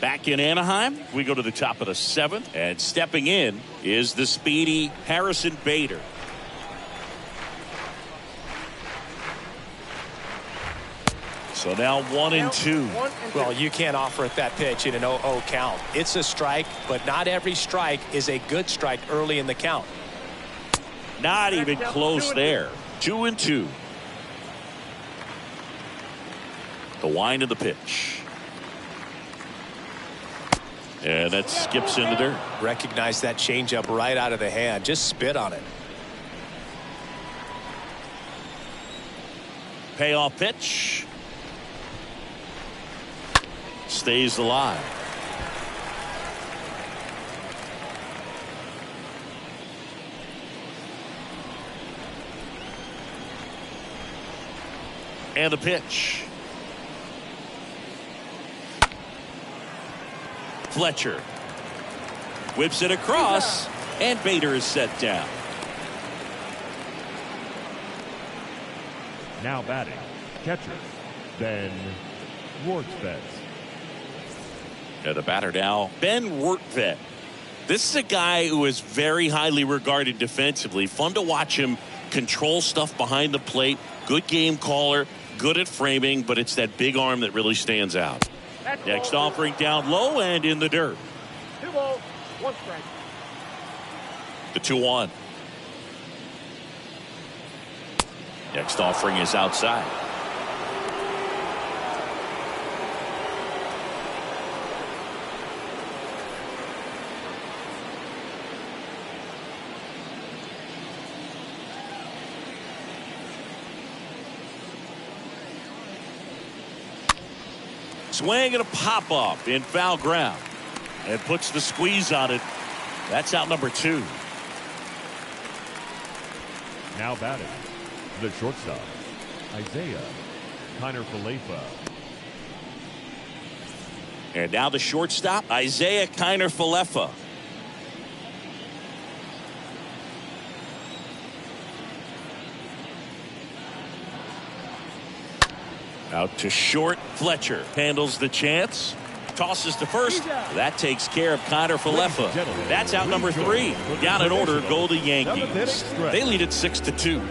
Speaker 1: Back in Anaheim, we go to the top of the 7th, and stepping in is the speedy Harrison Bader. So now 1-2.
Speaker 3: Well, you can't offer it that pitch in an 0-0 count. It's a strike, but not every strike is a good strike early in the count.
Speaker 1: Not even close there. 2-2. The wind of the pitch. And that skips into dirt.
Speaker 3: Recognize that changeup right out of the hand. Just spit on it.
Speaker 1: Payoff pitch. Stays alive. And the pitch. Fletcher whips it across, and Bader is set down.
Speaker 2: Now batting, catcher, Ben Rortvedt.
Speaker 1: And the batter now, Ben Rortvedt. This is a guy who is very highly regarded defensively. Fun to watch him control stuff behind the plate. Good game caller, good at framing, but it's that big arm that really stands out. Next offering down low and in the dirt.
Speaker 4: 2 balls, 1 strike.
Speaker 1: The 2-1. Next offering is outside. Swing and a pop-up in foul ground. And puts the squeeze on it. That's out number 2.
Speaker 2: Now batting, the shortstop, Isaiah Kiner-Falefa.
Speaker 1: And now the shortstop, Isaiah Kiner-Falefa. Out to short. Fletcher handles the chance. Tosses to first. That takes care of Kiner-Falefa. That's out number 3. Down in order go the Yankees. They lead it 6-2.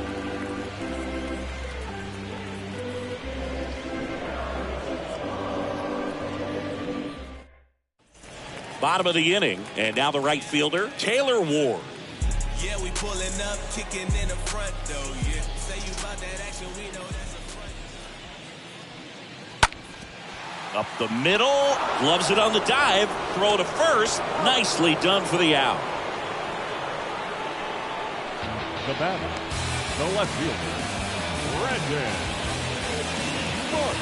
Speaker 1: Bottom of the inning, and now the right fielder, Taylor Ward.
Speaker 5: Yeah, we pulling up, kicking in the front though. Yeah, say you about that action, we know that's a front.
Speaker 1: Up the middle, gloves it on the dive, throw to first, nicely done for the out.
Speaker 2: The batter, the left fielder, Brandon Marsh.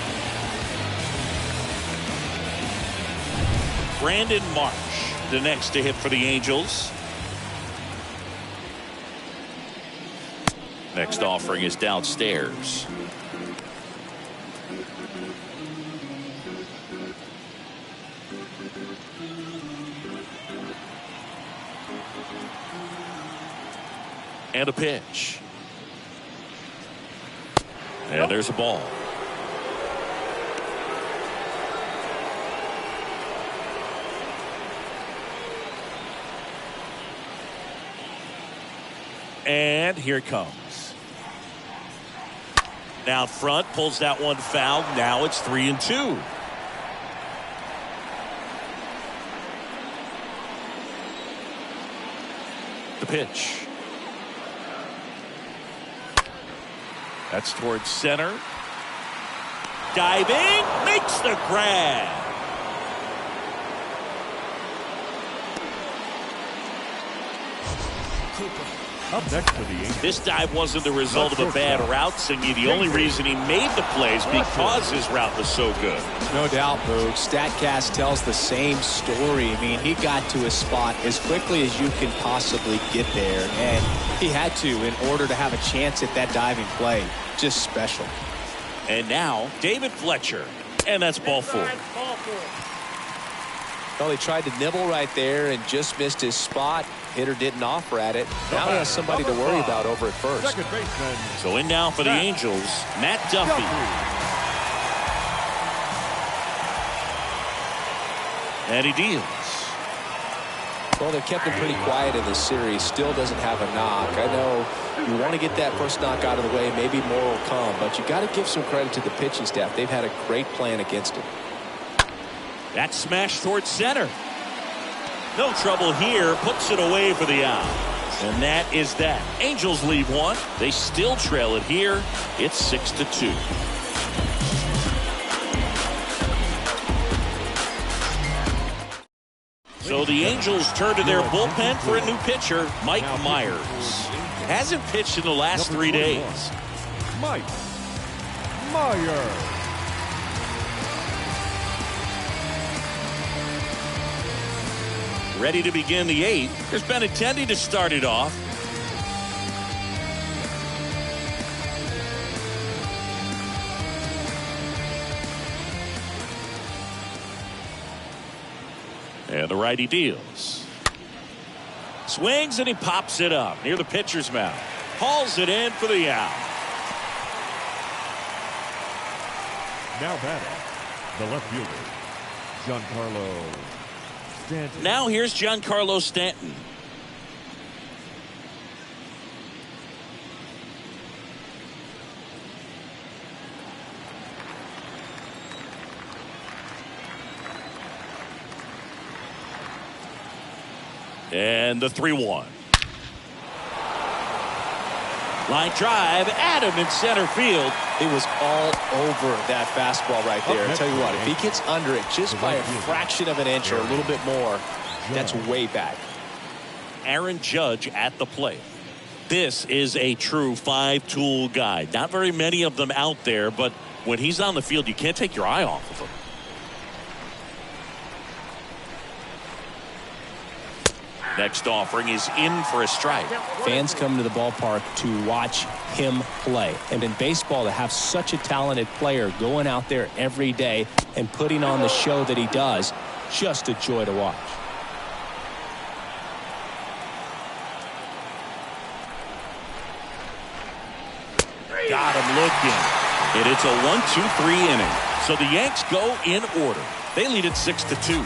Speaker 1: Brandon Marsh, the next to hit for the Angels. Next offering is downstairs. And a pitch. And there's a ball. And here it comes. Down front, pulls that one foul. Now it's 3-2. The pitch. That's towards center. Diving, makes the grab.
Speaker 2: Up next for the Angels.
Speaker 1: This dive wasn't the result of a bad route, Singy. The only reason he made the plays because his route was so good.
Speaker 3: No doubt, Boog. StatCast tells the same story. I mean, he got to his spot as quickly as you can possibly get there, and he had to in order to have a chance at that diving play. Just special.
Speaker 1: And now, David Fletcher. And that's ball 4.
Speaker 3: Well, he tried to nibble right there and just missed his spot. Hitter didn't offer at it. Now he has somebody to worry about over at first.
Speaker 2: Second baseman.
Speaker 1: So in now for the Angels, Matt Duffy. And he deals.
Speaker 3: Well, they've kept him pretty quiet in this series. Still doesn't have a knock. I know you want to get that first knock out of the way. Maybe more will come. But you got to give some credit to the pitching staff. They've had a great plan against him.
Speaker 1: That smash towards center. No trouble here. Puts it away for the out. And that is that. Angels leave one. They still trail it here. It's 6-2. So the Angels turn to their bullpen for a new pitcher, Mike Myers. Hasn't pitched in the last 3 days.
Speaker 2: Mike Myers.
Speaker 1: Ready to begin the 8th. There's Benintendi to start it off. And the righty deals. Swings and he pops it up near the pitcher's mound. Hauls it in for the out.
Speaker 2: Now batting, the left fielder, Giancarlo Stanton.
Speaker 1: Now here's Giancarlo Stanton. And the 3-1. Line drive, Adam in center field.
Speaker 3: It was all over that fastball right there. I'll tell you what, if he gets under it just by a fraction of an inch or a little bit more, that's way back.
Speaker 1: Aaron Judge at the plate. This is a true 5-tool guy. Not very many of them out there, but when he's on the field, you can't take your eye off of him. Next offering is in for a strike.
Speaker 3: Fans come to the ballpark to watch him play. And in baseball, to have such a talented player going out there every day and putting on the show that he does, just a joy to watch.
Speaker 1: Got him looking. And it's a 1-2-3 inning. So the Yanks go in order. They lead it 6-2.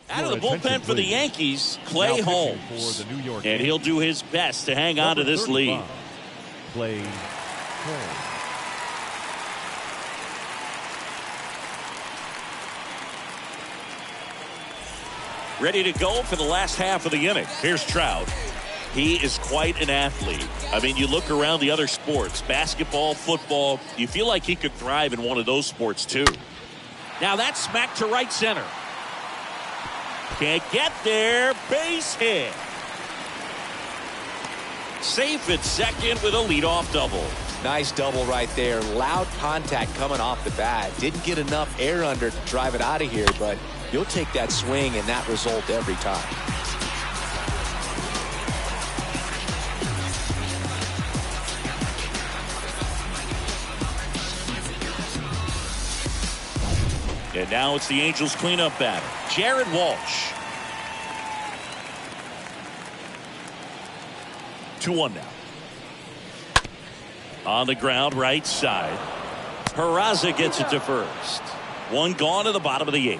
Speaker 1: Out of the bullpen for the Yankees, Clay Holmes. And he'll do his best to hang on to this lead.
Speaker 2: Clay Holmes.
Speaker 1: Ready to go for the last half of the inning. Here's Trout. He is quite an athlete. I mean, you look around the other sports, basketball, football, you feel like he could thrive in one of those sports too. Now that's smacked to right center. Can't get there. Base hit. Safe at second with a leadoff double.
Speaker 3: Nice double right there. Loud contact coming off the bat. Didn't get enough air under to drive it out of here, but you'll take that swing and that result every time.
Speaker 1: And now it's the Angels cleanup batter, Jared Walsh. 2-1 now. On the ground, right side. Peraza gets it to first. One gone to the bottom of the 8th.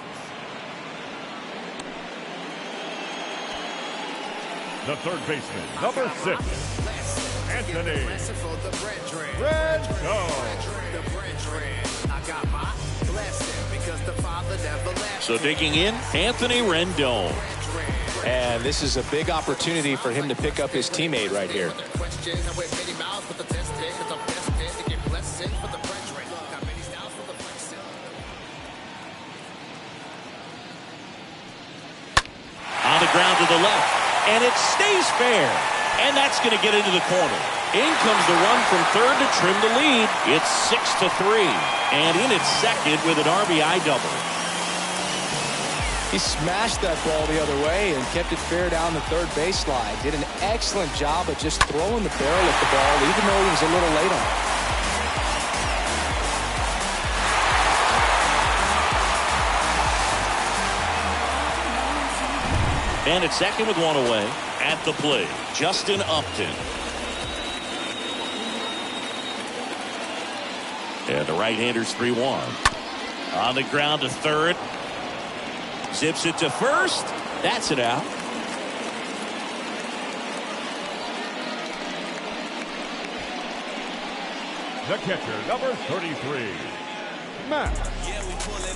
Speaker 2: The third baseman, number 6, Anthony Rendon.
Speaker 1: So digging in, Anthony Rendon.
Speaker 3: And this is a big opportunity for him to pick up his teammate right here.
Speaker 1: On the ground to the left, and it stays fair. And that's going to get into the corner. In comes the run from third to trim the lead. It's 6-3. And in at second with an RBI double.
Speaker 3: He smashed that ball the other way and kept it fair down the third baseline. Did an excellent job of just throwing the barrel at the ball, even though he was a little late on it.
Speaker 1: And at second with one away, at the plate, Justin Upton. And the right-hander's 3-1. On the ground to third. Zips it to first. That's it out.
Speaker 2: The catcher, number 33,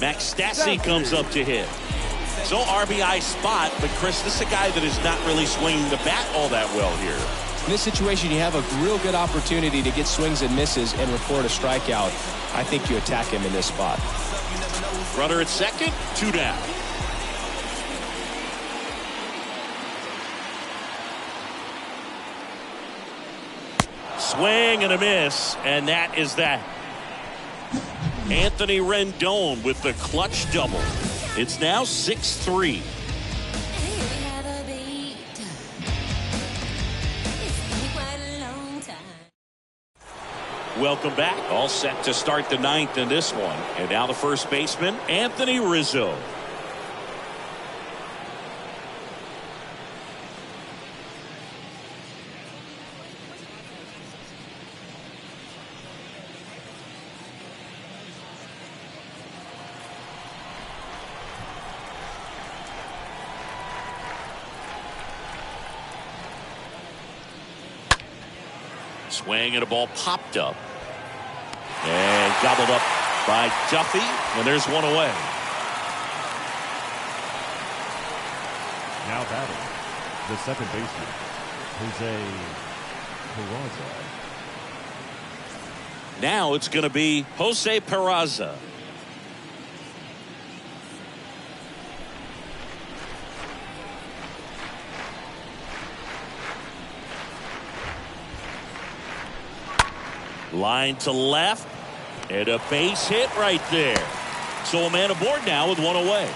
Speaker 1: Max Stassi comes up to hit. So RBI spot, but Chris, this is a guy that is not really swinging the bat all that well here.
Speaker 3: In this situation, you have a real good opportunity to get swings and misses and record a strikeout. I think you attack him in this spot.
Speaker 1: Runner at second, 2 down. Swing and a miss, and that is that. Anthony Rendon with the clutch double. It's now 6-3. Welcome back. All set to start the 9th in this one. And now the first baseman, Anthony Rizzo. Swing and a ball popped up. And gobbled up by Duffy. And there's one away.
Speaker 2: Now batting, the second baseman, Jose Peraza.
Speaker 1: Now it's going to be Jose Peraza. Line to left, and a base hit right there. So a man aboard now with one away.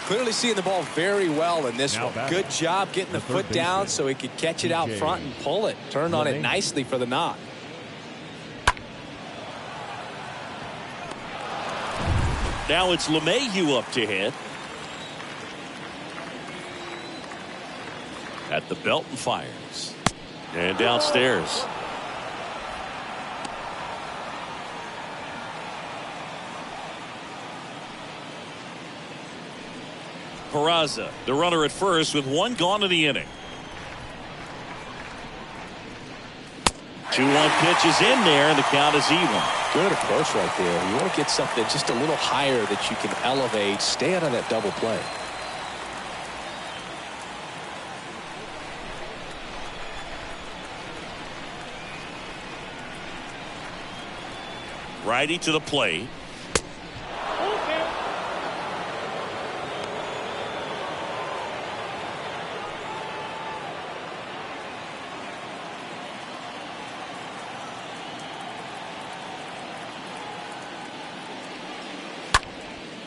Speaker 3: Clearly seeing the ball very well in this
Speaker 2: Now
Speaker 3: one.
Speaker 2: batting,
Speaker 3: Good job getting the foot down so he could catch it out front and pull it. Turned on it nicely for the knock.
Speaker 1: Now it's LeMahieu up to hit. At the belt and fires. And downstairs. Peraza, the runner at first with one gone in the inning. 2-1 pitch is in there, and the count is even.
Speaker 3: Good approach right there. You want to get something just a little higher that you can elevate. Stay out of that double play.
Speaker 1: Righty to the plate.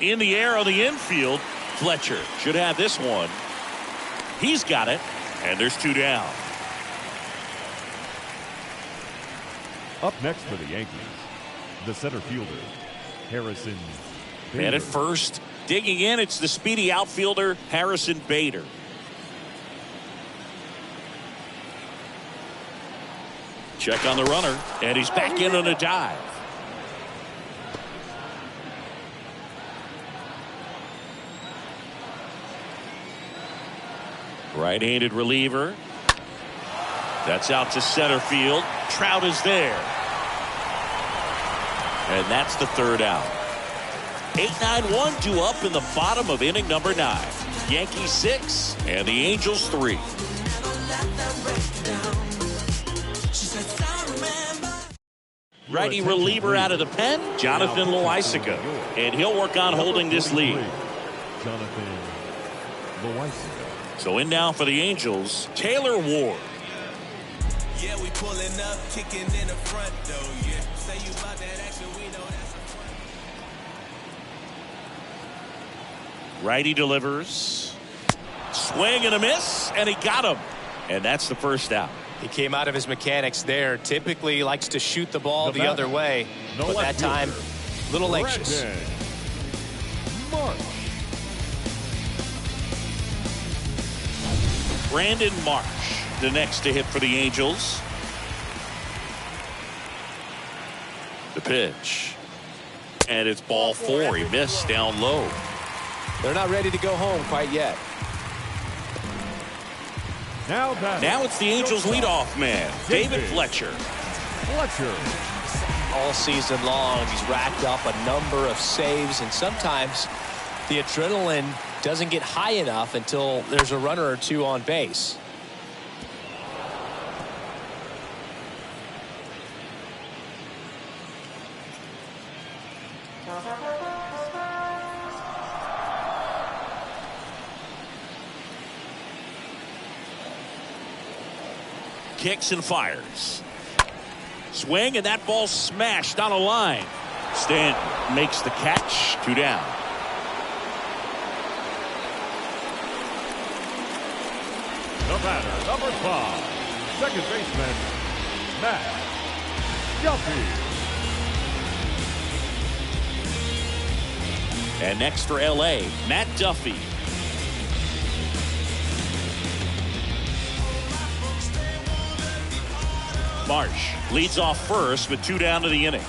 Speaker 1: In the air on the infield. Fletcher should have this one. He's got it. And there's 2 down.
Speaker 2: Up next for the Yankees, the center fielder, Harrison Bader.
Speaker 1: And at first, digging in, it's the speedy outfielder, Harrison Bader. Check on the runner, and he's back in on a dive. Right-handed reliever. That's out to center field. Trout is there. And that's the 3rd out. 8-9-1 due up in the bottom of inning number 9. Yankees 6 and the Angels 3. Righty reliever out of the pen, Jonathan Loaisiga. And he'll work on holding this lead.
Speaker 2: Jonathan Loaisiga.
Speaker 1: So in now for the Angels, Taylor Ward.
Speaker 5: Yeah, we pulling up, kicking in the front though. Yeah, say you about that action, we know that's a front.
Speaker 1: Righty delivers. Swing and a miss, and he got him. And that's the 1st out.
Speaker 3: He came out of his mechanics there. Typically he likes to shoot the ball the other way, but that time a little anxious.
Speaker 1: Brandon Marsh, the next to hit for the Angels. The pitch. And it's ball 4. He missed down low.
Speaker 3: They're not ready to go home quite yet.
Speaker 2: Now
Speaker 1: it's the Angels leadoff man, David Fletcher.
Speaker 3: All season long, he's racked up a number of saves, and sometimes the adrenaline doesn't get high enough until there's a runner or 2 on base.
Speaker 1: Kicks and fires. Swing, and that ball smashed on a line. Stanton makes the catch. 2 down.
Speaker 2: The batter, number 5, second baseman, Matt Duffy.
Speaker 1: And next for L.A., Matt Duffy. Marsh leads off first with 2 down to the inning.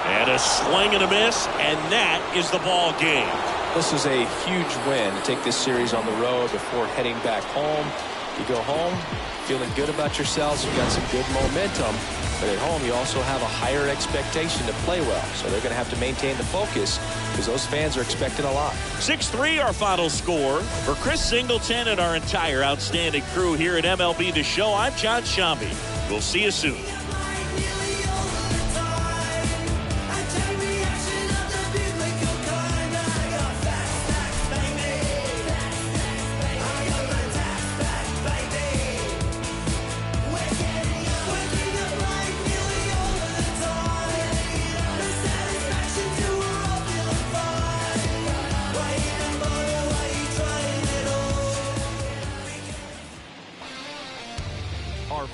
Speaker 1: And a swing and a miss, and that is the ball game.
Speaker 3: This is a huge win to take this series on the road before heading back home. You go home feeling good about yourselves. You've got some good momentum. But at home, you also have a higher expectation to play well. So they're going to have to maintain the focus because those fans are expecting a lot.
Speaker 1: 6-3 our final score. For Chris Singleton and our entire outstanding crew here at MLB The Show, I'm John Shambi. We'll see you soon.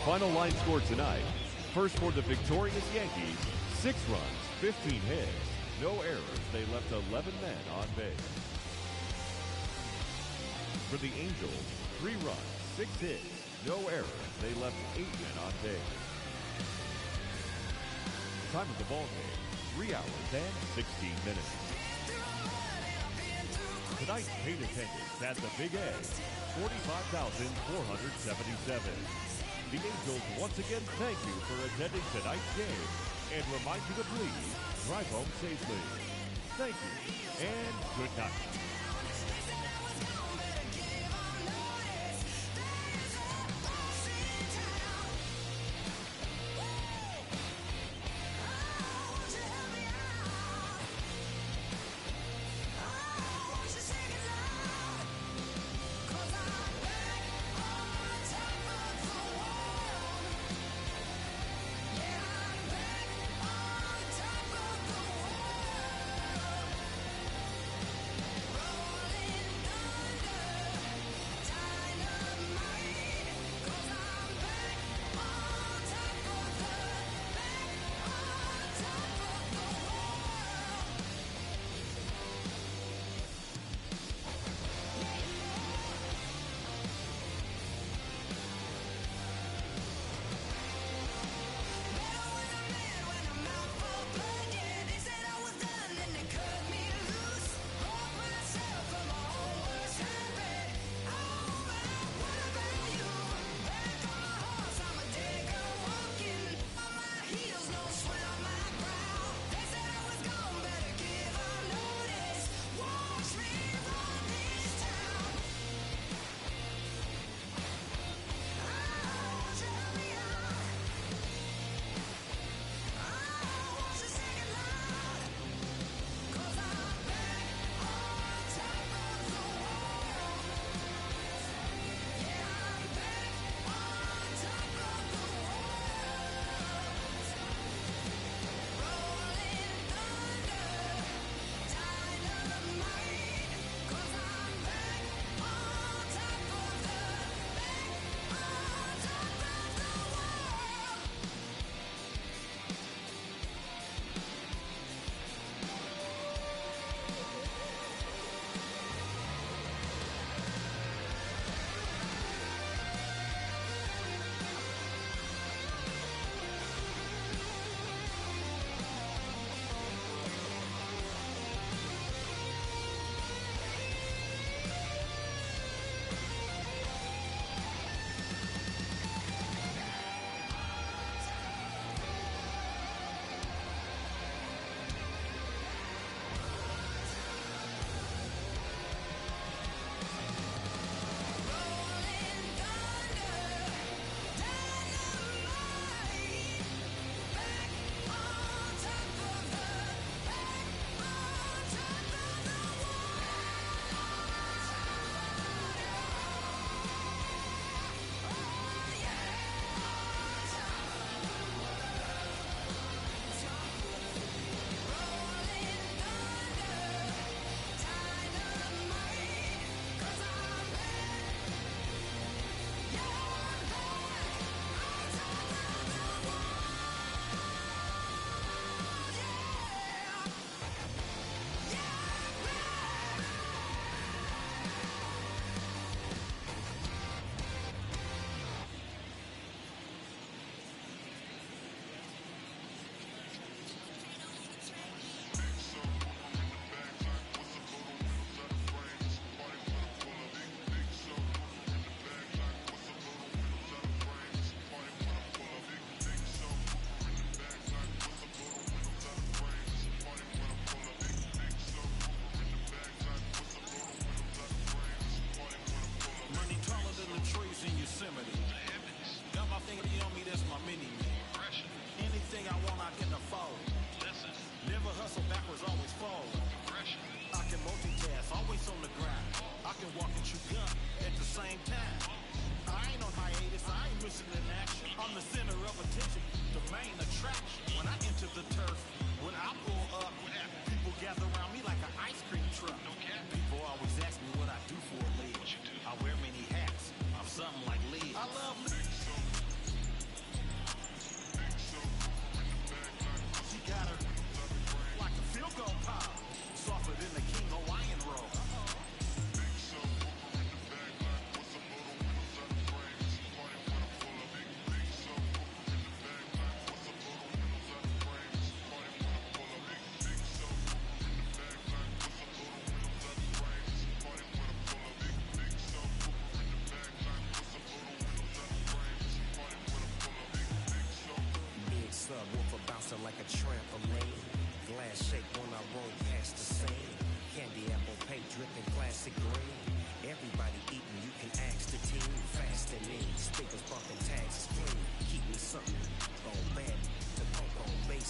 Speaker 2: Final line score tonight. First for the victorious Yankees, 6 runs, 15 hits, no errors. They left 11 men on base. For the Angels, 3 runs, 6 hits, no errors. They left 8 men on base. Time of the ball game, 3 hours and 16 minutes. Tonight's paid attendance at the Big A, 45,477. The Angels once again thank you for attending tonight's game and remind you to please drive home safely. Thank you and good night.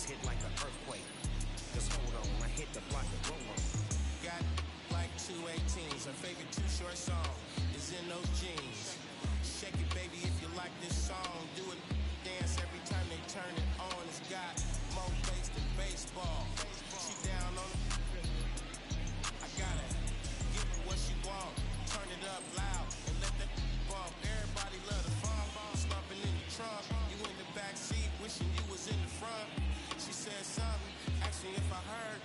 Speaker 5: hit like an earthquake. Just hold on, I hit the block of roll. Got like 218s. Her favorite Too Short song is In Those Jeans. Shake it, baby, if you like this song. Do it, dance every time they turn it on. It's got more bass than baseball. She down on it. I got it. Give her what she want. Turn it up loud and let that bump. Everybody love the fun. Slumping in the trunk. You in the back seat, wishing you was in the front. She said something, asked me if I heard.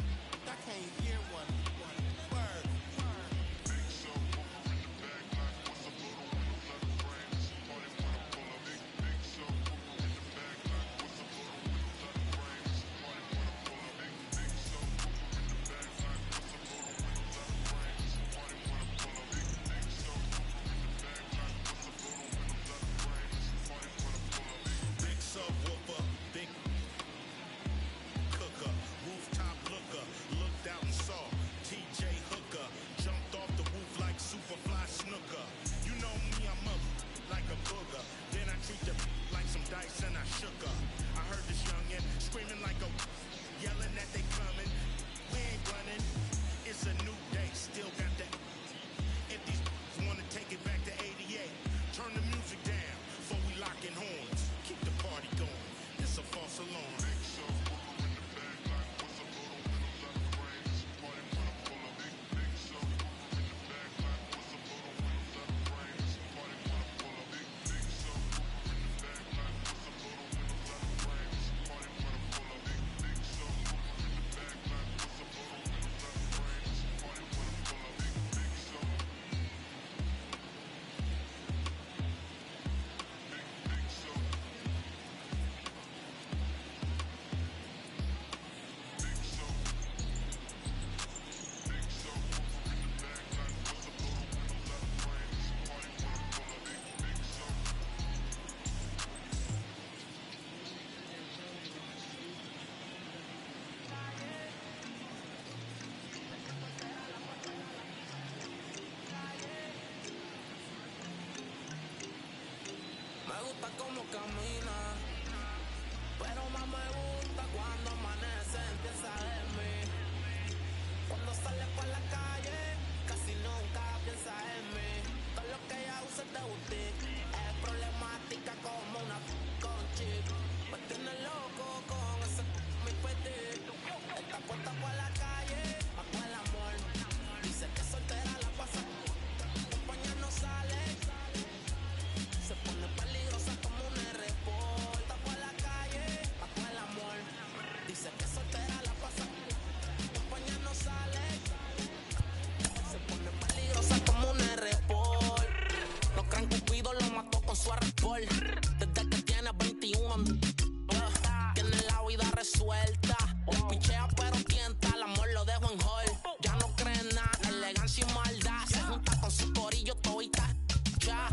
Speaker 5: I can't hear one word. Me gusta como camina, pero más me gusta cuando amanece, empieza en mí. Cuando sale por la calle, casi nunca piensa en mí. Todo lo que ella usa es de boutique, es problemática como una con chip. Me tiene loco con ese mi petit. Está puesta por la calle, pa' con el amor. Dice que soltera la pasa, compañía no sale. Se pone peligrosa como un R-Port. Está por la calle, pa' con el amor. Dice que soltera la pasa, compañía no sale. Se pone peligrosa como un R-Port. No crean Cupido lo mató con su R-Port. Desde que tiene 21 tiene la vida resuelta. Le pichea pero tienta, el amor lo dejo en hold. Ya no cree nada, elegancia y maldad. Se junta con su corillo, todita ya.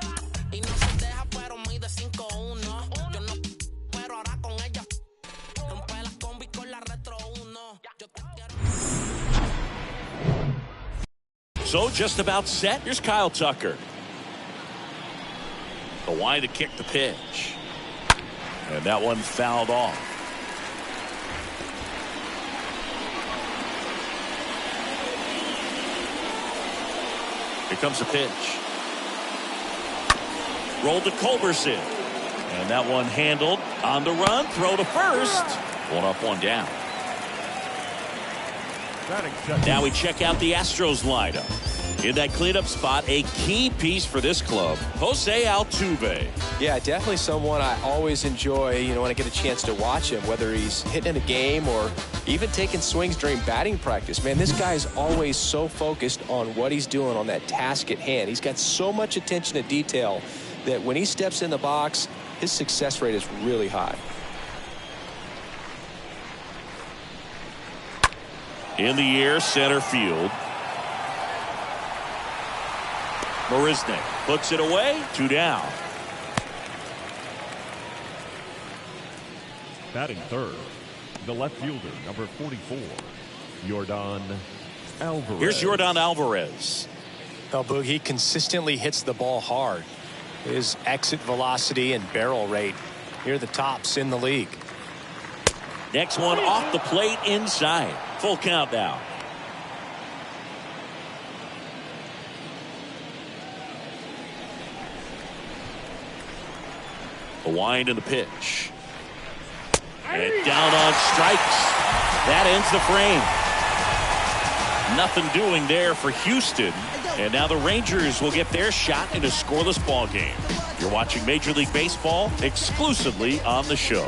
Speaker 5: Y no se deja, pero mide 5'1". Yo no, pero ahora con ella rompe la combi con la Retro 1. Yo te quiero.
Speaker 1: So just about set. Here's Kyle Tucker. The wind to kick the pitch. And that one fouled off. Here comes the pitch. Rolled to Culberson. And that one handled on the run. Throw to first. One up, one down. Now we check out the Astros lineup. In that cleanup spot, a key piece for this club, Jose Altuve.
Speaker 3: Yeah, definitely someone I always enjoy, when I get a chance to watch him, whether he's hitting in a game or even taking swings during batting practice. Man, this guy's always so focused on what he's doing on that task at hand. He's got so much attention to detail that when he steps in the box, his success rate is really high.
Speaker 1: In the air, center field. Marisnik puts it away, 2 down.
Speaker 2: Batting third, the left fielder, number 44, Yordan Alvarez.
Speaker 1: Here's Yordan Alvarez.
Speaker 3: Well, Boog, he consistently hits the ball hard. His exit velocity and barrel rate, here are the tops in the league.
Speaker 1: Next one off the plate inside. Full count now. The wind and the pitch. And down on strikes. That ends the frame. Nothing doing there for Houston. And now the Rangers will get their shot in a scoreless ball game. You're watching Major League Baseball exclusively on the show.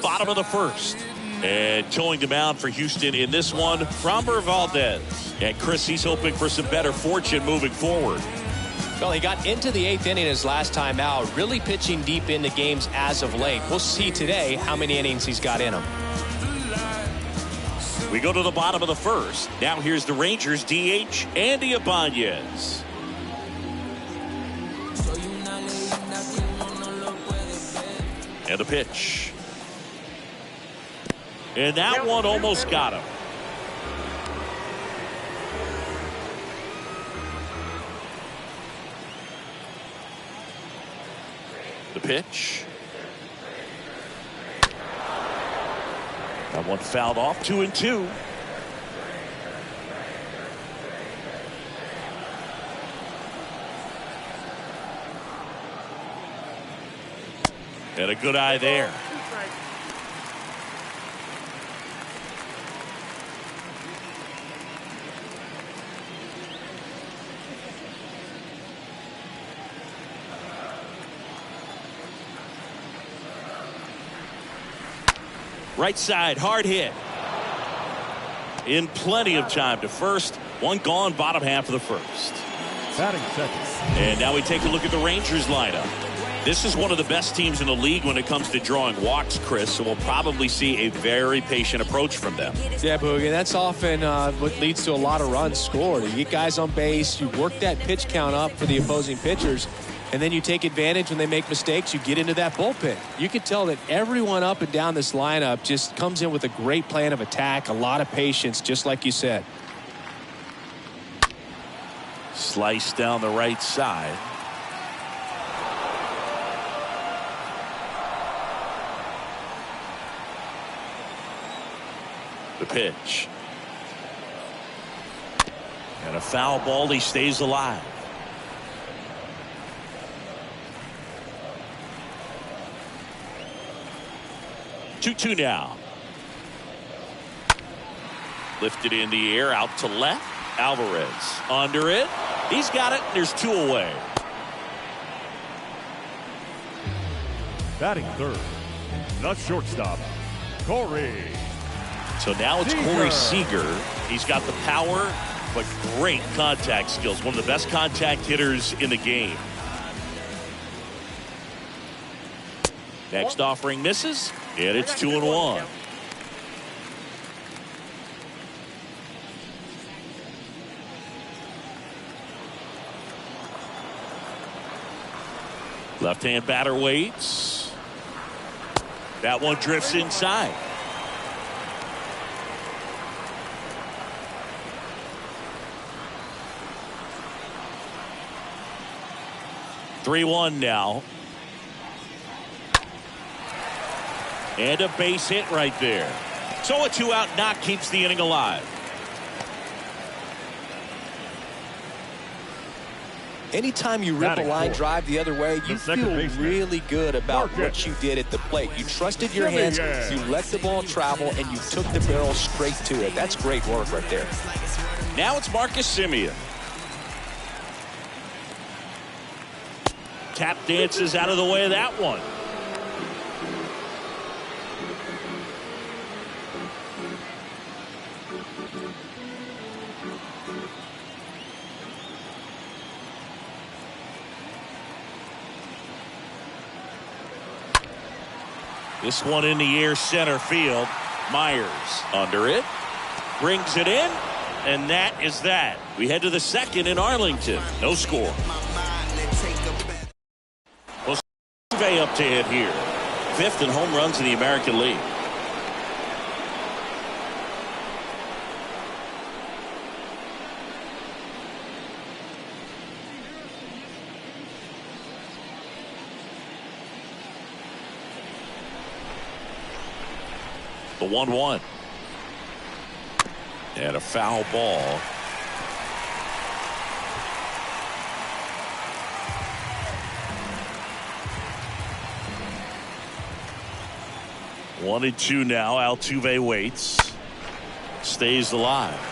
Speaker 1: Bottom of the first. And towing the mound for Houston in this one, Framber Valdez. And Chris, he's hoping for some better fortune moving forward.
Speaker 3: Well, he got into the 8th inning his last time out, really pitching deep into games as of late. We'll see today how many innings he's got in him.
Speaker 1: We go to the bottom of the first. Now here's the Rangers DH, Andy Ibanez. And the pitch. And that one almost got him. The pitch. That one fouled off. 2-2. And a good eye there. Right side, hard hit. In plenty of time to first. One gone, bottom half of the first.
Speaker 2: Batting second.
Speaker 1: And now we take a look at the Rangers lineup. This is one of the best teams in the league when it comes to drawing walks, Chris, so we'll probably see a very patient approach from them.
Speaker 3: Yeah, Boogie, that's often what leads to a lot of runs scored. You get guys on base, you work that pitch count up for the opposing pitchers, and then you take advantage when they make mistakes. You get into that bullpen. You can tell that everyone up and down this lineup just comes in with a great plan of attack, a lot of patience, just like you said.
Speaker 1: Slice down the right side. The pitch. And a foul ball. He stays alive. 2-2 now. Lifted in the air out to left. Alvarez under it. He's got it. There's 2 away.
Speaker 2: Batting third, the shortstop, Corey.
Speaker 1: So now it's Corey Seager. He's got the power, but great contact skills. One of the best contact hitters in the game. Next offering misses, and it's 2-1. Left-hand batter waits. That one drifts inside. Three-1 now. And a base hit right there. So a 2-out knock keeps the inning alive.
Speaker 3: Anytime you rip a line drive the other way, you feel really good about what you did at the plate. You trusted your hands, you let the ball travel, and you took the barrel straight to it. That's great work right there.
Speaker 1: Now it's Marcus Semien. Tap dances out of the way of that one. This one in the air center field. Myers under it. Brings it in. And that is that. We head to the second in Arlington. No score. Well, up to hit here. 5th in home runs in the American League. The 1-1. And a foul ball. One and two now. Altuve waits. Stays alive.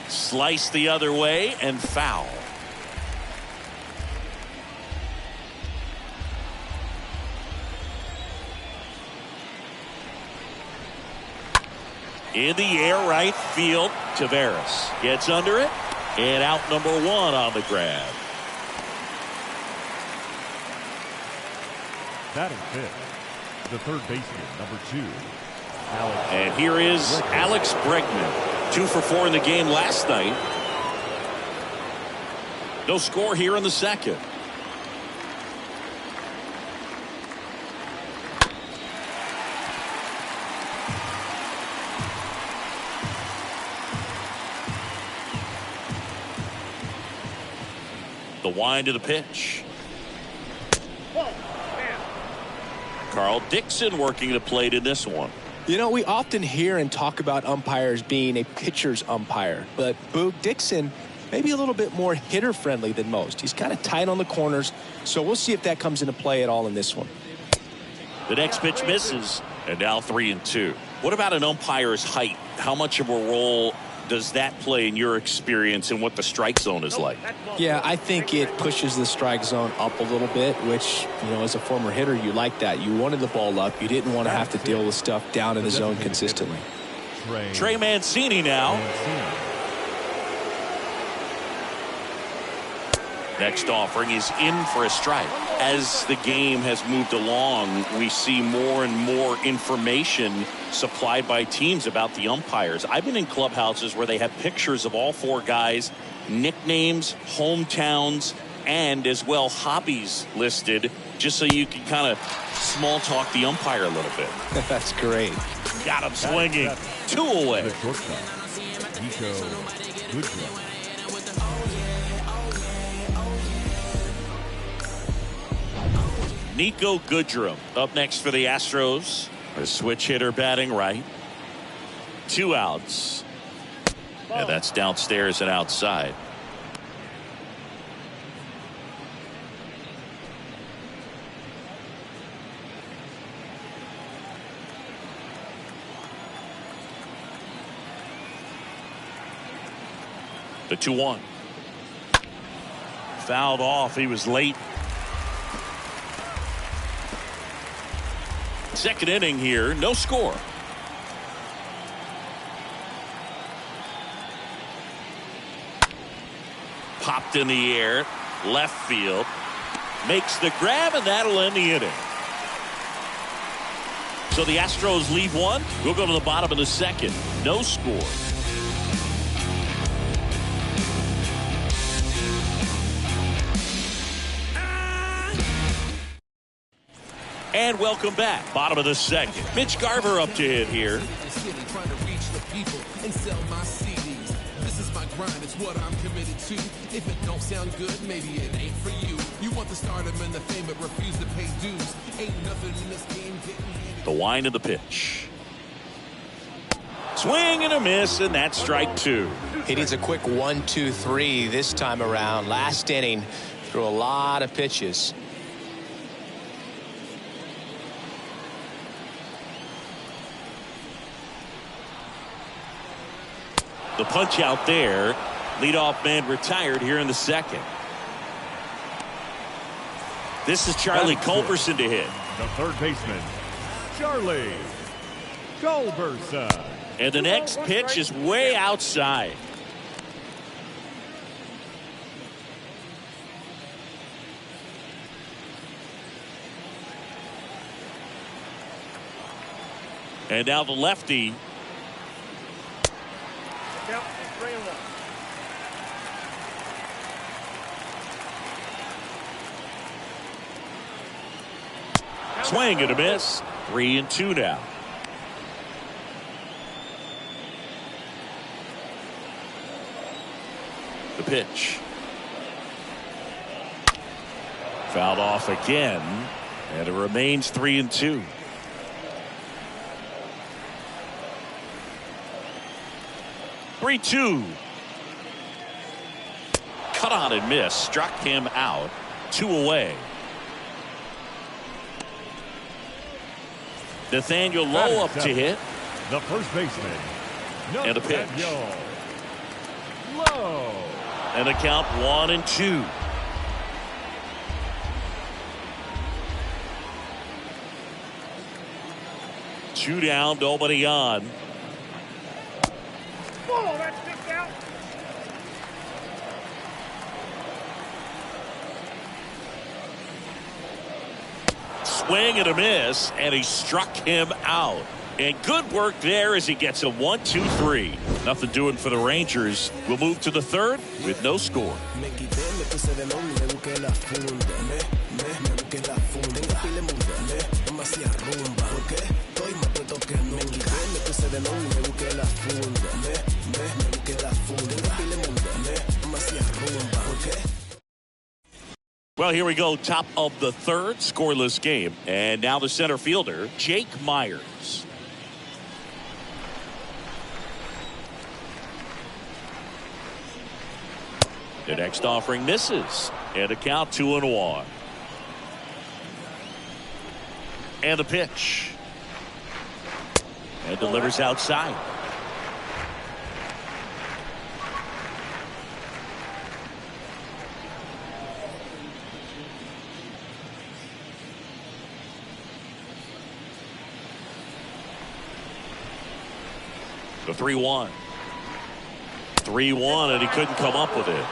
Speaker 1: Slice the other way and foul. In the air, right field. Taveras gets under it, and out number one on the grab.
Speaker 2: Batting fifth, the third baseman, number 2. Alex.
Speaker 1: And here is Alex Bregman, 2 for 4 in the game last night. No score here in the second. The wind of the pitch. Carl Dixon working the plate in this one.
Speaker 3: You know, we often hear and talk about umpires being a pitcher's umpire, but Boog Dixon maybe a little bit more hitter friendly than most. He's kind of tight on the corners, so we'll see if that comes into play at all in this one.
Speaker 1: The next pitch misses, and now 3-2. What about an umpire's height? How much of a role does that play in your experience and what the strike zone is like?
Speaker 3: Yeah, I think it pushes the strike zone up a little bit, which, you know, as a former hitter, you like that. You wanted the ball up. You didn't want to have to deal with stuff down in the zone consistently.
Speaker 1: Trey Mancini now. Next offering is in for a strike. As the game has moved along, we see more and more information supplied by teams about the umpires. I've been in clubhouses where they have pictures of all 4 guys, nicknames, hometowns, and as well hobbies listed, just so you can kind of small talk the umpire a little bit.
Speaker 3: That's great.
Speaker 1: Got him swinging. 2 away.
Speaker 2: The shortstop, Nico Goodrum.
Speaker 1: Nico Goodrum up next for the Astros. A switch hitter batting right. 2 outs. And that's downstairs and outside. The 2-1. Fouled off. He was late. Second inning here, no score. Popped in the air, left field, makes the grab, and that'll end the inning. So the Astros leave 1. We'll go to the bottom of the second. No score. And welcome back. Bottom of the second. Mitch Garver up to hit here.
Speaker 5: Trying to reach the people and sell my CDs. This is my grind, it's what I'm committed to. If it don't sound good, maybe it ain't for you. You want the stardom and the fame, but refuse to pay dues. Ain't nothing in this game getting
Speaker 1: The wind of the pitch. Swing and a miss, and that's strike 2.
Speaker 3: He needs a quick 1-2-3 this time around. Last inning, threw a lot of pitches.
Speaker 1: The punch out there. Leadoff man retired here in the second. This is Charlie Culberson to hit.
Speaker 2: The third baseman, Charlie Culberson.
Speaker 1: And the next pitch is way outside. And now the lefty.
Speaker 4: Count 3-1.
Speaker 1: Swing and a miss. 3-2 now. The pitch. Fouled off again, and it remains 3-2. Three-two. Cut on and miss. Struck him out. 2 away. Nathaniel Lowe up to hit.
Speaker 2: The first baseman.
Speaker 1: And a pitch.
Speaker 2: Lowe.
Speaker 1: And a count 1-2. Two down, nobody on.
Speaker 4: Oh, that's tipped out.
Speaker 1: Swing and a miss, and he struck him out. And good work there as he gets a 1-2-3. Nothing doing for the Rangers. We'll move to the third with no score. Well, here we go. Top of the third, scoreless game. And now the center fielder, Jake Myers. The next offering misses. And a count 2-1. And the pitch. And delivers outside. The 3-1. 3-1, and he couldn't come up with it.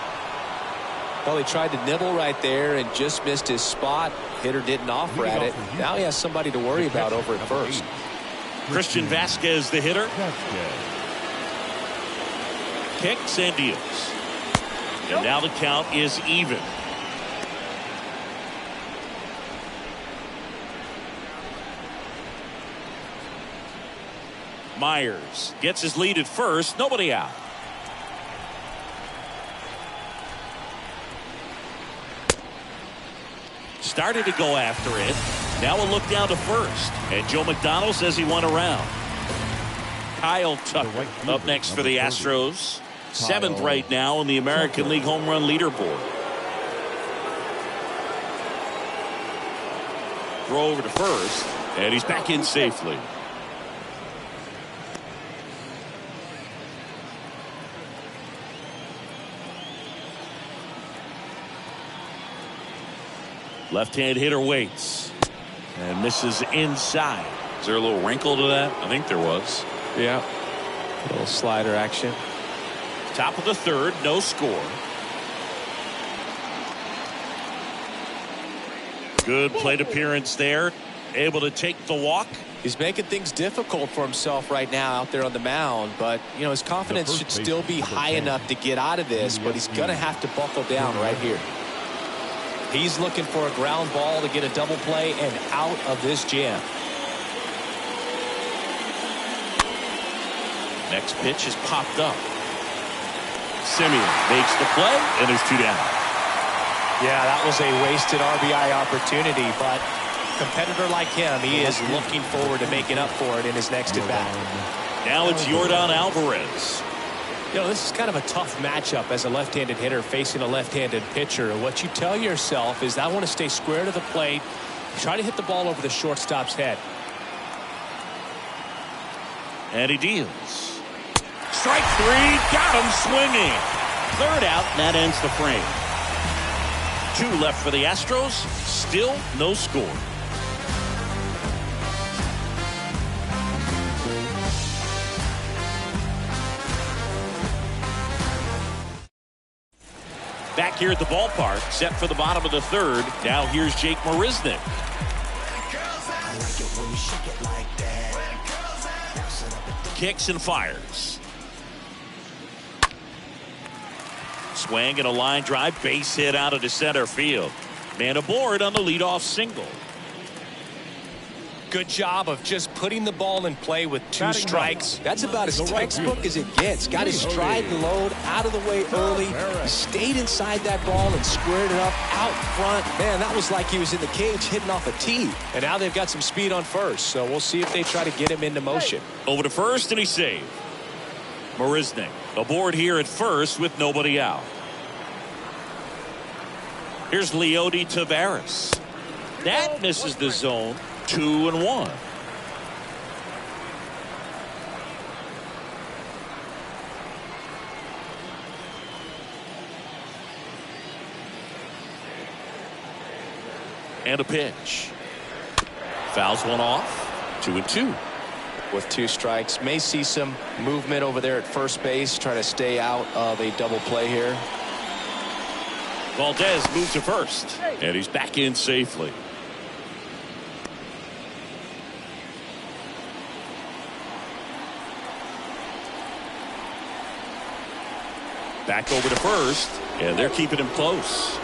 Speaker 3: Well, he tried to nibble right there and just missed his spot. Hitter didn't offer at it. Now he has somebody to worry about over at first.
Speaker 1: Christian Vasquez, the hitter. Kicks and deals. And now the count is even. Myers gets his lead at first. Nobody out. Started to go after it. Now a look down to first. And Joe McDonald says he went around. Kyle Tucker up next for the Astros. 7th right now in the American League home run leaderboard. Throw over to first. And he's back in safely. Left-hand hitter waits and misses inside. Is there a little wrinkle to that? I think there was.
Speaker 3: Yeah. A little slider action.
Speaker 1: Top of the third, no score. Good plate appearance there. Able to take the walk.
Speaker 3: He's making things difficult for himself right now out there on the mound, but you know his confidence should still be high enough to get out of this, but he's gonna have to buckle down right here. He's looking for a ground ball to get a double play and out of this jam.
Speaker 1: Next pitch is popped up. Simeon makes the play, and there's 2 down.
Speaker 3: Yeah, that was a wasted RBI opportunity, but a competitor like him, he is looking forward to making up for it in his next at-bat.
Speaker 1: Now it's Yordan Alvarez.
Speaker 3: You know, this is kind of a tough matchup as a left-handed hitter facing a left-handed pitcher. What you tell yourself is, I want to stay square to the plate, try to hit the ball over the shortstop's head.
Speaker 1: And he deals. Strike 3, got him swinging. 3rd out, and that ends the frame. 2 left for the Astros, still no score. Back here at the ballpark, set for the bottom of the third. Now here's Jake Marisnick. Kicks and fires. Swing and a line drive, base hit out of the center field. Man aboard on the leadoff single.
Speaker 3: Good job of just putting the ball in play with 2
Speaker 2: Batting
Speaker 3: strikes.
Speaker 2: number.
Speaker 3: That's about as
Speaker 2: The right
Speaker 3: textbook
Speaker 2: fielder.
Speaker 3: as it gets. Got his stride and load out of the way early. He stayed inside that ball and squared it up out front. Man, that was like he was in the cage hitting off a tee. And now they've got some speed on first, so we'll see if they try to get him into motion.
Speaker 1: Over to first, and he saved. Marisnik aboard here at first with nobody out. Here's Leody Taveras. That misses the zone. 2-1. And a pitch. Fouls one off. 2-2.
Speaker 3: With 2 strikes, may see some movement over there at first base, trying to stay out of a double play here.
Speaker 1: Valdez moved to first, and he's back in safely. Back over to first, and they're keeping him close.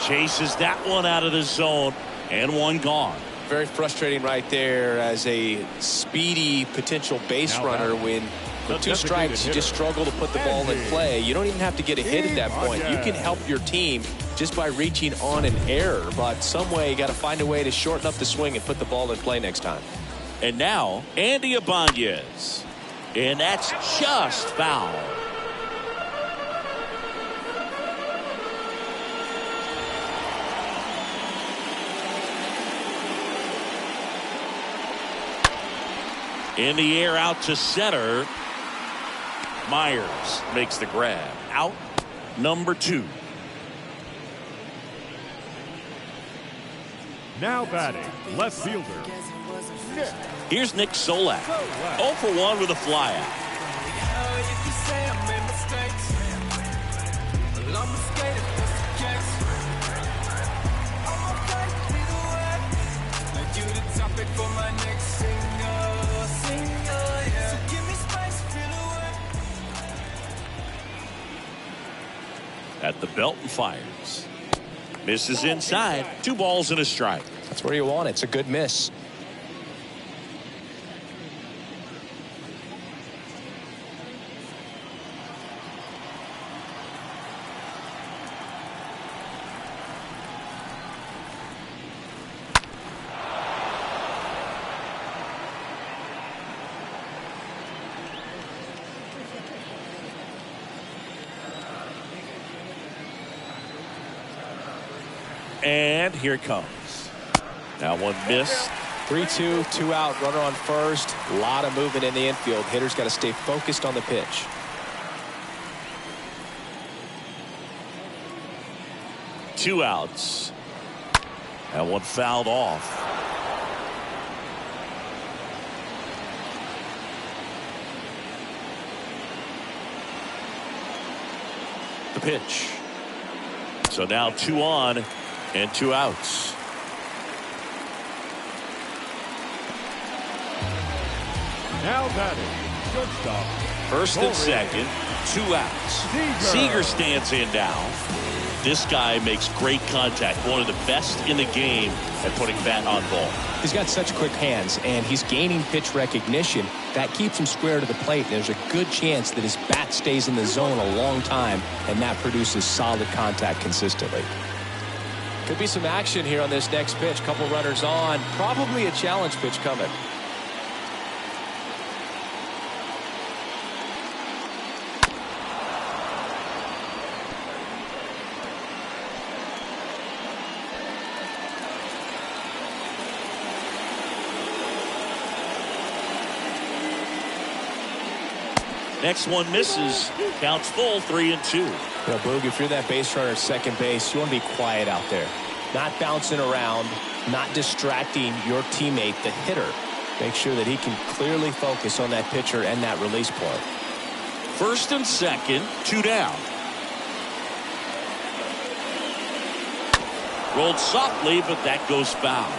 Speaker 1: Chases that one out of the zone, and one gone.
Speaker 3: Very frustrating right there as a speedy potential base
Speaker 2: Now
Speaker 3: runner
Speaker 2: back.
Speaker 3: when
Speaker 2: The
Speaker 3: with 2 strikes
Speaker 2: designated
Speaker 3: you just
Speaker 2: hitter.
Speaker 3: struggle to put the ball in play. You don't even have to get a hit at that point. You can help your team just by reaching on an error, but some way you got to find a way to shorten up the swing and put the ball in play next time.
Speaker 1: And now Andy Ibanez, and that's just foul. In the air out to center. Myers makes the grab. Out number 2.
Speaker 2: Now batting, left fielder. Nick.
Speaker 1: Here's Nick Solak. 0 for 1 with a flyout. At the belt and fires. Misses inside. 2 balls and a strike.
Speaker 3: That's where you want it. It's a good miss.
Speaker 1: And here it comes. Now one missed.
Speaker 3: 3-2, 2 out, runner on first. A lot of movement in the infield. Hitter's got to stay focused on the pitch.
Speaker 1: Two outs. And one fouled off. The pitch. So now 2 on and 2 outs.
Speaker 2: Now batting, shortstop.
Speaker 1: First and second, 2 outs. Seager stands in now. This guy makes great contact. One of the best in the game at putting bat on ball.
Speaker 3: He's got such quick hands, and he's gaining pitch recognition. That keeps him square to the plate. There's a good chance that his bat stays in the zone a long time, and that produces solid contact consistently. Could be some action here on this next pitch. Couple runners on. Probably a challenge pitch coming.
Speaker 1: Next one misses. Counts full, 3-2.
Speaker 3: You know, Boog, if you're that base runner at second base, you want to be quiet out there. Not bouncing around, not distracting your teammate, the hitter. Make sure that he can clearly focus on that pitcher and that release point.
Speaker 1: First and second, 2 down. Rolled softly, but that goes foul.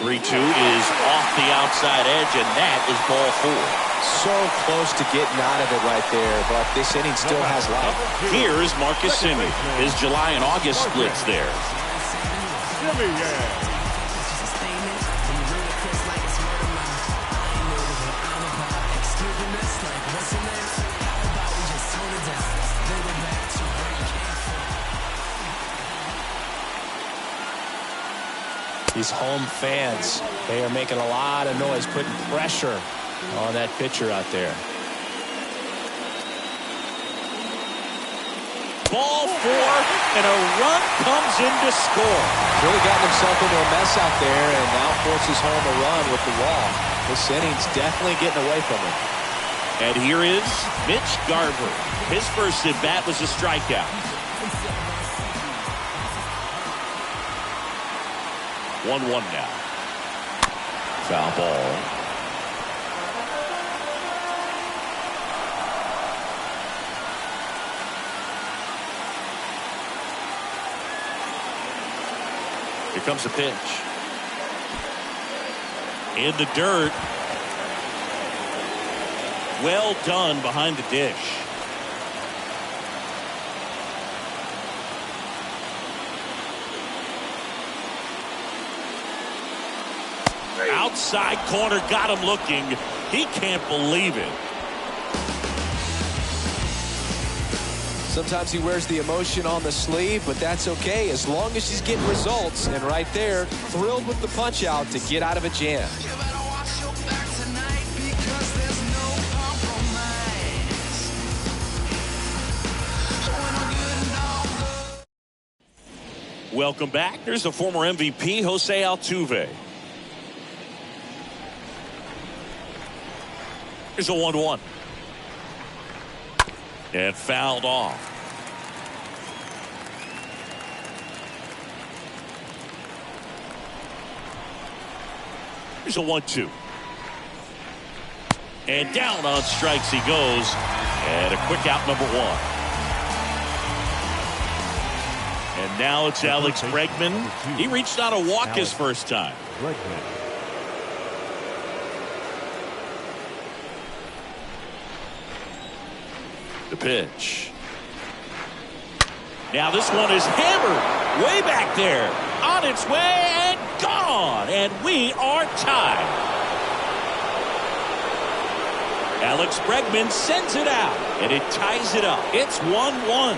Speaker 1: 3-2 is off the outside edge, and that is ball 4.
Speaker 3: So close to getting out of it right there, but this inning still has life.
Speaker 1: Here's Marcus Semien. His July and August splits there.
Speaker 2: Semien.
Speaker 3: These home fans, they are making a lot of noise, putting pressure on that pitcher out there.
Speaker 1: Ball 4, and a run comes in to score.
Speaker 3: Really gotten himself into a mess out there, and now forces home a run with the wall. This inning's definitely getting away from him.
Speaker 1: And here is Mitch Garver. His first at bat was a strikeout. 1-1 now. Foul ball. Here comes the pitch. In the dirt. Well done behind the dish. Outside corner, got him looking. He can't believe it.
Speaker 3: Sometimes he wears the emotion on the sleeve, but that's okay as long as he's getting results. And right there, thrilled with the punch out to get out of a jam.
Speaker 1: Welcome back. Here's the former MVP, Jose Altuve. Here's a 1-1. And fouled off. Here's a 1-2. And down on strikes he goes. And a quick out, number 1. And now it's Alex Bregman. He reached out a walk his first time. The pitch. Now this one is hammered way back there. On its way and gone. And we are tied. Alex Bregman sends it out. And it ties it up. It's 1-1.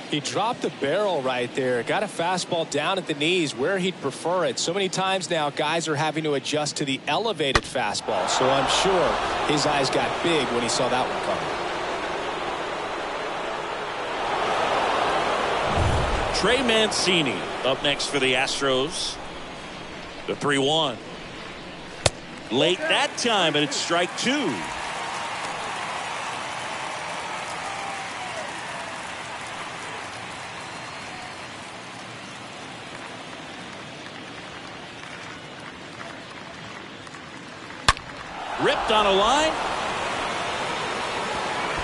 Speaker 3: He dropped the barrel right there. Got a fastball down at the knees where he'd prefer it. So many times now guys are having to adjust to the elevated fastball. So I'm sure his eyes got big when he saw that one coming.
Speaker 1: Trey Mancini up next for the Astros. The 3-1. Late that time, and it's strike 2. Ripped on a line.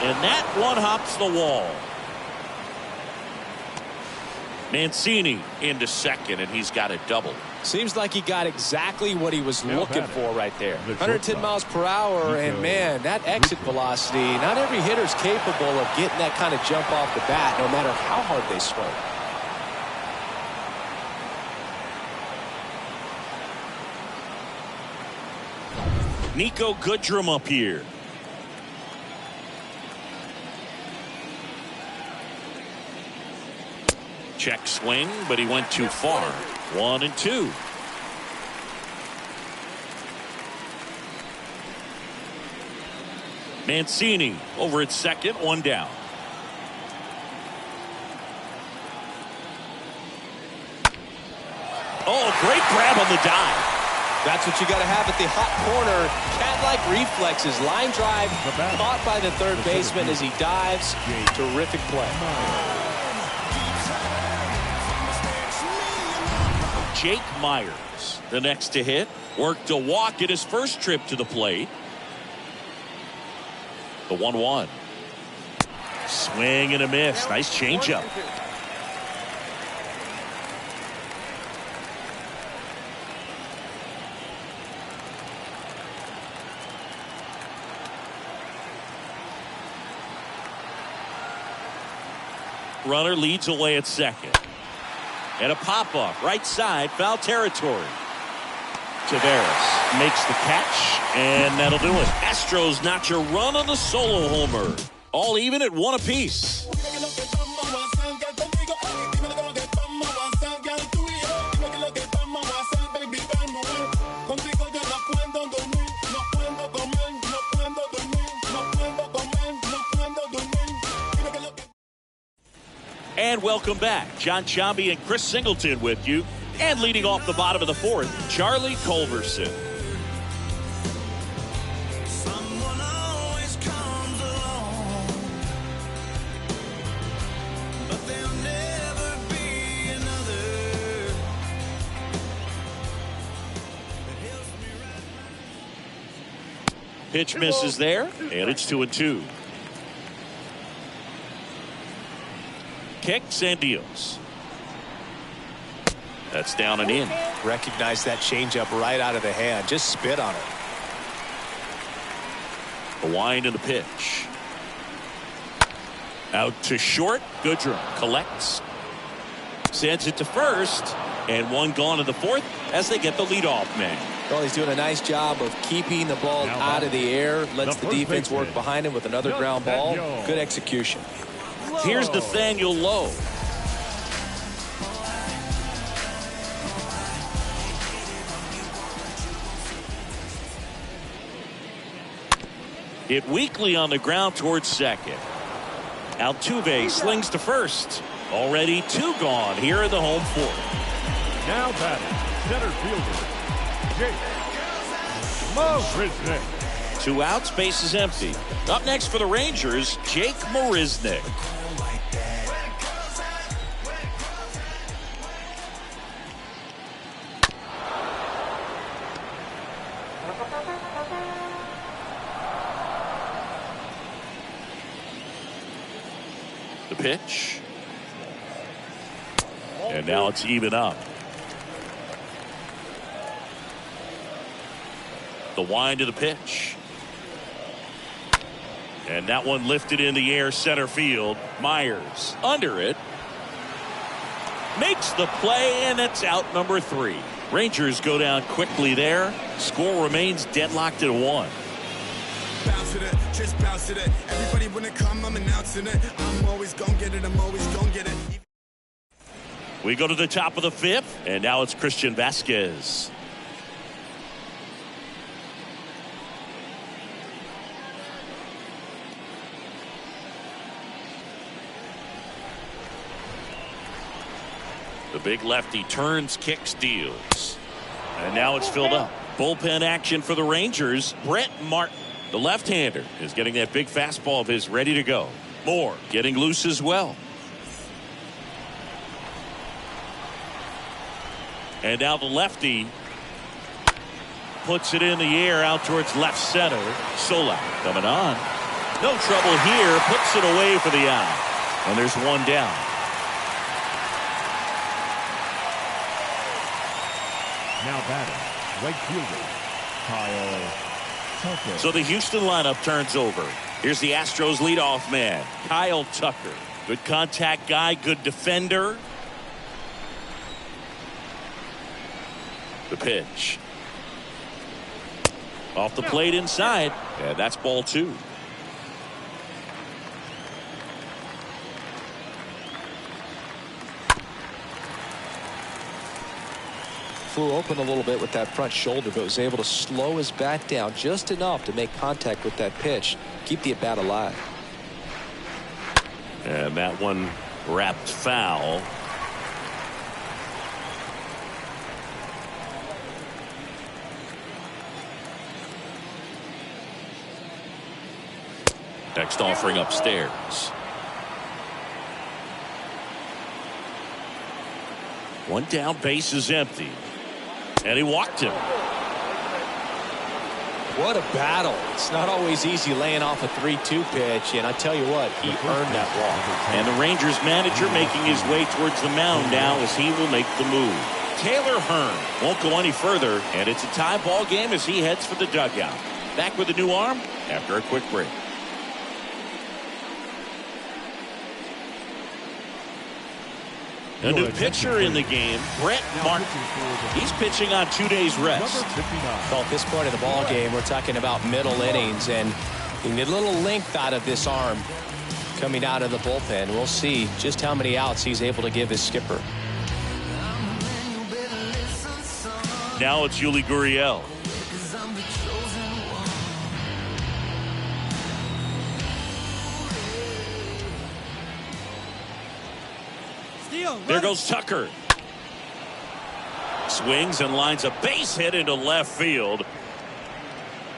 Speaker 1: And that one hops the wall. Mancini into second, and he's got a double.
Speaker 3: Seems like he got exactly what he was looking for right there. 110 miles per hour, and man, that exit velocity, not every hitter's capable of getting that kind of jump off the bat, no matter how hard they swing.
Speaker 1: Nico Goodrum up here. Check swing, but he went too far. 1-2. Mancini over at second, 1 down. Oh, great grab on the dive.
Speaker 3: That's what you got to have at the hot corner. Cat-like reflexes. Line drive caught by the third baseman as he dives. Terrific play.
Speaker 1: Jake Myers, the next to hit. Worked a walk in his first trip to the plate. The 1-1. Swing and a miss. Nice changeup. Runner leads away at second. And a pop-off right side, foul territory. Taveras makes the catch, and that'll do it. Astros notch a run on the solo homer. All even at 1 apiece. And welcome back. John Chambi and Chris Singleton with you. And leading off the bottom of the fourth, Charlie Culverson.
Speaker 5: Someone always comes along, but there'll never be another that helps me right.
Speaker 1: Pitch misses there, and it's 2-2. Kicks and deals. That's down and in.
Speaker 3: Recognize that changeup right out of the hand. Just spit on it.
Speaker 1: The wind and the pitch. Out to short. Goodrum collects. Sends it to first. And one gone in the fourth as they get the leadoff man.
Speaker 3: Well, he's doing a nice job of keeping the ball out of the air. Lets the defense work behind him with another ground ball. Good execution.
Speaker 1: Here's Nathaniel Lowe. Hit weakly on the ground towards second. Altuve slings to first. Already 2 gone here in the home fourth.
Speaker 2: Now batting, center fielder, Jake Marisnick.
Speaker 1: 2 outs, base is empty. Up next for the Rangers, Jake Marisnick. The pitch. And now it's even up. The wind of the pitch. And that one lifted in the air center field. Myers under it. Makes the play, and it's out number 3. Rangers go down quickly there. Score remains deadlocked at 1.
Speaker 5: Bounce with it, just bounce with it. Everybody when it come, I'm announcing it. I'm always gonna get it, I'm always gonna get it.
Speaker 1: We go to the top of the 5th, and now it's Christian Vasquez. The big lefty turns, kicks, deals. And now it's filled up. Bullpen action for the Rangers. Brett Martin, the left-hander, is getting that big fastball of his ready to go. Moore getting loose as well. And now the lefty puts it in the air out towards left center. Solak coming on. No trouble here. Puts it away for the out. And there's one down.
Speaker 2: Now batting, right fielder, Kyle Tucker.
Speaker 1: So the Houston lineup turns over. Here's the Astros leadoff man, Kyle Tucker. Good contact guy, good defender. The pitch. Off the plate inside. And that's ball 2.
Speaker 3: Flew open a little bit with that front shoulder, but was able to slow his bat down just enough to make contact with that pitch. Keep the at-bat alive.
Speaker 1: And that one wrapped foul. Text offering upstairs. One down, base is empty. And he walked him.
Speaker 3: What a battle. It's not always easy laying off a 3-2 pitch, and I tell you what, he earned that walk.
Speaker 1: And the Rangers manager making his way towards the mound now as he will make the move. Taylor Hearn won't go any further, and it's a tie ball game as he heads for the dugout. Back with a new arm after a quick break. A new pitcher in the game, Brett Martin. He's pitching on 2 days rest.
Speaker 3: Well, at this point of the ball game, we're talking about middle innings, and you need a little length out of this arm coming out of the bullpen. We'll see just how many outs he's able to give his skipper.
Speaker 1: Now it's Yuli Gurriel. There goes Tucker. Swings and lines a base hit into left field.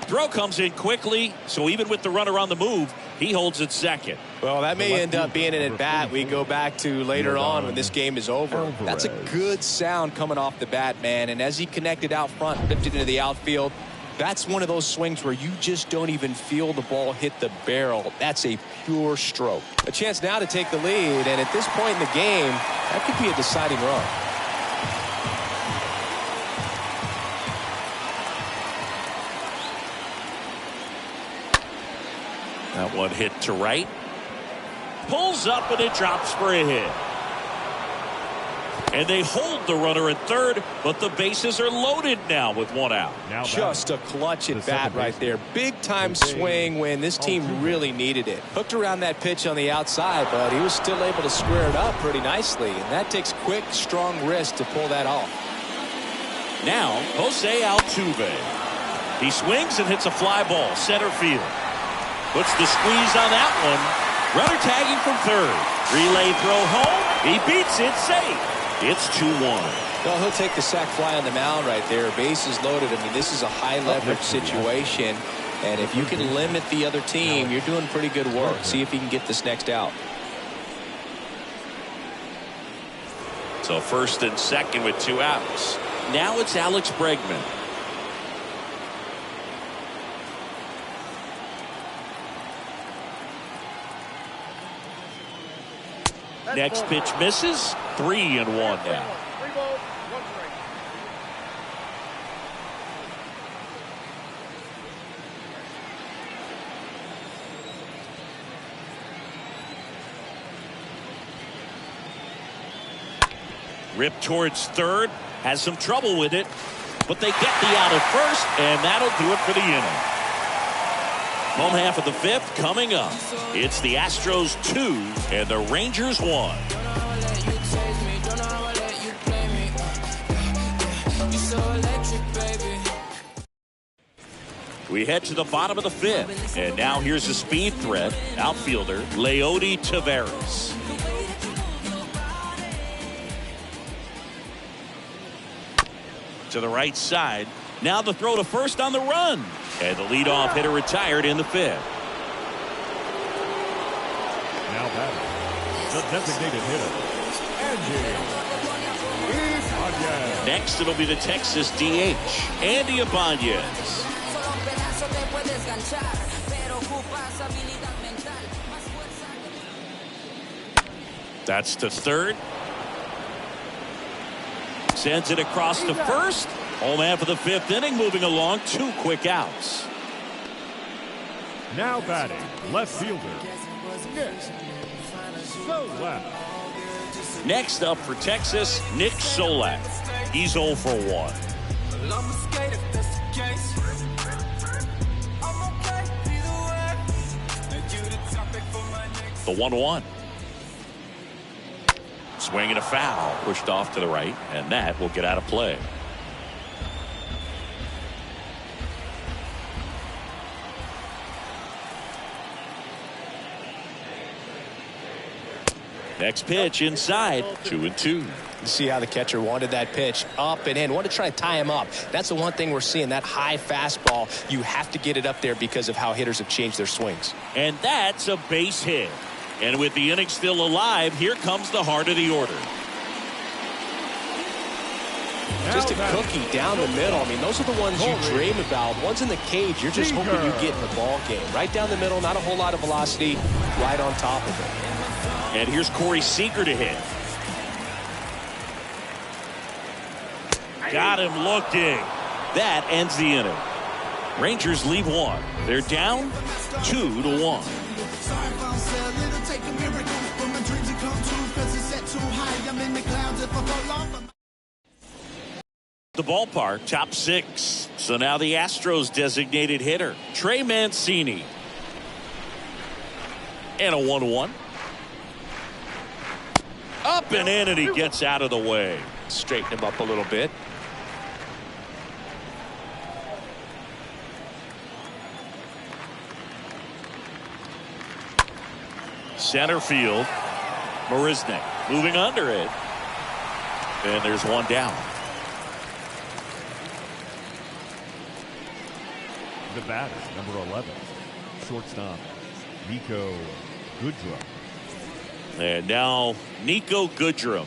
Speaker 1: Throw comes in quickly, so even with the runner on the move, he holds it second.
Speaker 3: Well, that may end up being an at-bat we go back to later on when this game is over. That's a good sound coming off the bat, man. And as he connected out front, lifted into the outfield, that's one of those swings where you just don't even feel the ball hit the barrel. That's a pure stroke. A chance now to take the lead, and at this point in the game, that could be a deciding run.
Speaker 1: That one hit to right. Pulls up and it drops for a hit. And they hold the runner at third, but the bases are loaded now with one out.
Speaker 3: Just a clutch at bat right there. Big time swing when this team really needed it. Hooked around that pitch on the outside, but he was still able to square it up pretty nicely. And that takes quick, strong wrist to pull that off.
Speaker 1: Now, Jose Altuve. He swings and hits a fly ball, center field. Puts the squeeze on that one. Runner tagging from third. Relay throw home. He beats it safe. It's 2-1.
Speaker 3: Well, he'll take the sac fly on the mound right there. Bases loaded. I mean, this is a high leverage situation. And if you can limit the other team, you're doing pretty good work. See if he can get this next out.
Speaker 1: So first and second with 2 outs. Now it's Alex Bregman. Next pitch misses. 3-1 now.
Speaker 4: 3 balls, 1 strike.
Speaker 1: Ripped towards third. Has some trouble with it. But they get the out at first, and that'll do it for the inning. Home half of the 5th coming up. It's the Astros 2 and the Rangers 1. We head to the bottom of the 5th, and now here's a speed threat. Outfielder Leody Taveras. To the right side. Now the throw to first on the run. And the leadoff hitter retired in the 5th.
Speaker 2: Now batting, the designated hitter, Andy Ibanez.
Speaker 1: Next, it'll be the Texas DH, Andy Ibanez. That's to third. Sends it across to first. Home half of the 5th inning, moving along. 2 quick outs.
Speaker 2: Now batting, left fielder, Nick Solak.
Speaker 1: Next up for Texas, Nick Solak. He's 0 for 1. The 1-1. Swing and a foul. Pushed off to the right, and that will get out of play. Next pitch inside, 2-2.
Speaker 3: You see how the catcher wanted that pitch up and in. Wanted to try to tie him up. That's the one thing we're seeing, that high fastball. You have to get it up there because of how hitters have changed their swings.
Speaker 1: And that's a base hit. And with the inning still alive, here comes the heart of the order.
Speaker 3: Just a cookie down the middle. I mean, those are the ones you dream about. Ones in the cage, you're just hoping you get in the ball game. Right down the middle, not a whole lot of velocity, right on top of it.
Speaker 1: And here's Corey Seager to hit. Got him looking. That ends the inning. Rangers leave one. They're down 2-1. The ballpark, top 6. So now the Astros designated hitter, Trey Mancini. And a 1-1. Up and in, and he gets out of the way.
Speaker 3: Straighten him up a little bit.
Speaker 1: Center field. Marisnik moving under it. And there's one down.
Speaker 2: The batter, number 11, shortstop, Nico Goodrum.
Speaker 1: And now Nico Goodrum.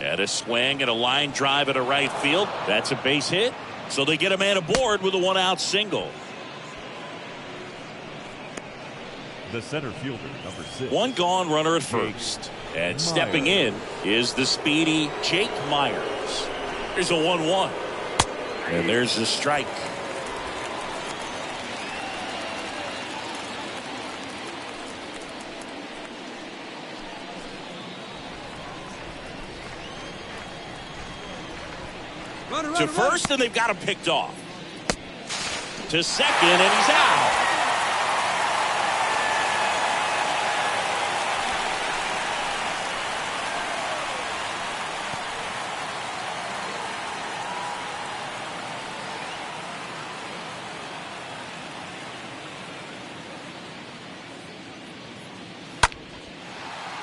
Speaker 1: And a swing and a line drive at a right field. That's a base hit. So they get a man aboard with a 1-out single.
Speaker 2: The center fielder, number 6.
Speaker 1: One gone, runner at first. And stepping in is the speedy Jake Myers. There's a 1-1. And there's the strike. To first, and they've got him picked off. To second, and he's out.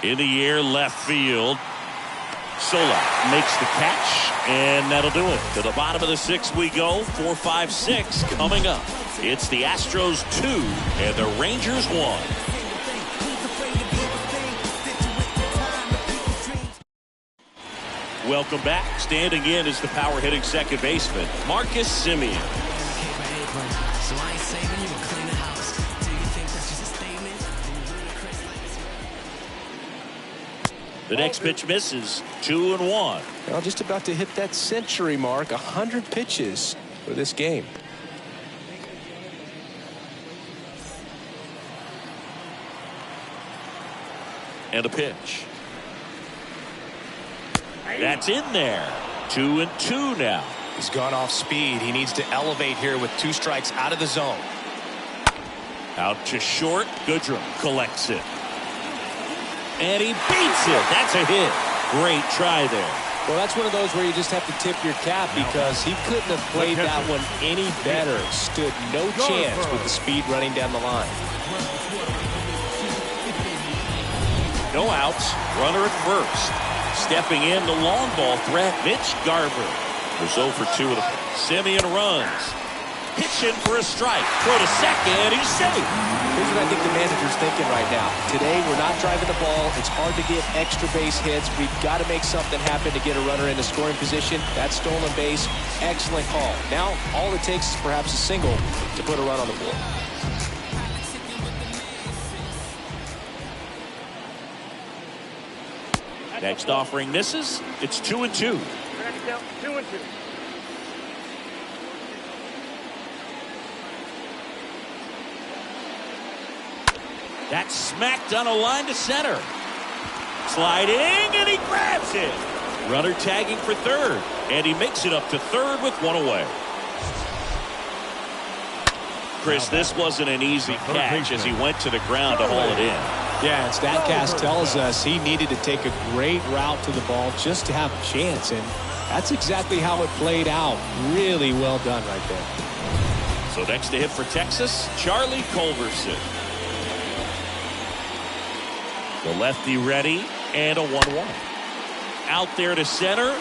Speaker 1: In the air, left field. Sola makes the catch, and that'll do it. To the bottom of the 6th we go. 4, 5, 6 coming up. It's the Astros 2 and the Rangers 1. Welcome back. Standing in is the power hitting second baseman, Marcus Semien. The next pitch misses. 2-1.
Speaker 3: Well, just about to hit that century mark. 100 pitches for this game.
Speaker 1: And a pitch. That's in there. 2-2 now.
Speaker 3: He's gone off speed. He needs to elevate here with 2 strikes out of the zone.
Speaker 1: Out to short. Goodrum collects it. And he beats it. That's a hit. Great try there.
Speaker 3: Well, that's one of those where you just have to tip your cap because he couldn't have played that one any better. Stood no chance with the speed running down the line.
Speaker 1: No outs. Runner at first. Stepping in, the long ball threat, Mitch Garver. Was 0 for 2 of the Semien runs. Pitching for a strike. Throw to second. He's safe.
Speaker 3: Here's what I think the manager's thinking right now. Today, we're not driving the ball. It's hard to get extra base hits. We've got to make something happen to get a runner in the scoring position. That stolen base, excellent call. Now, all it takes is perhaps a single to put a run on the board.
Speaker 1: Next offering misses. It's 2-2.
Speaker 4: 2-2.
Speaker 1: That's smacked on a line to center. Sliding, and he grabs it. Runner tagging for third, and he makes it up to third with 1 away. Chris, this wasn't an easy catch as he went to the ground to haul it in.
Speaker 3: Yeah, and StatCast tells us he needed to take a great route to the ball just to have a chance, and that's exactly how it played out. Really well done right there.
Speaker 1: So next to hit for Texas, Charlie Culberson. The lefty ready, and a 1-1. Out there to center,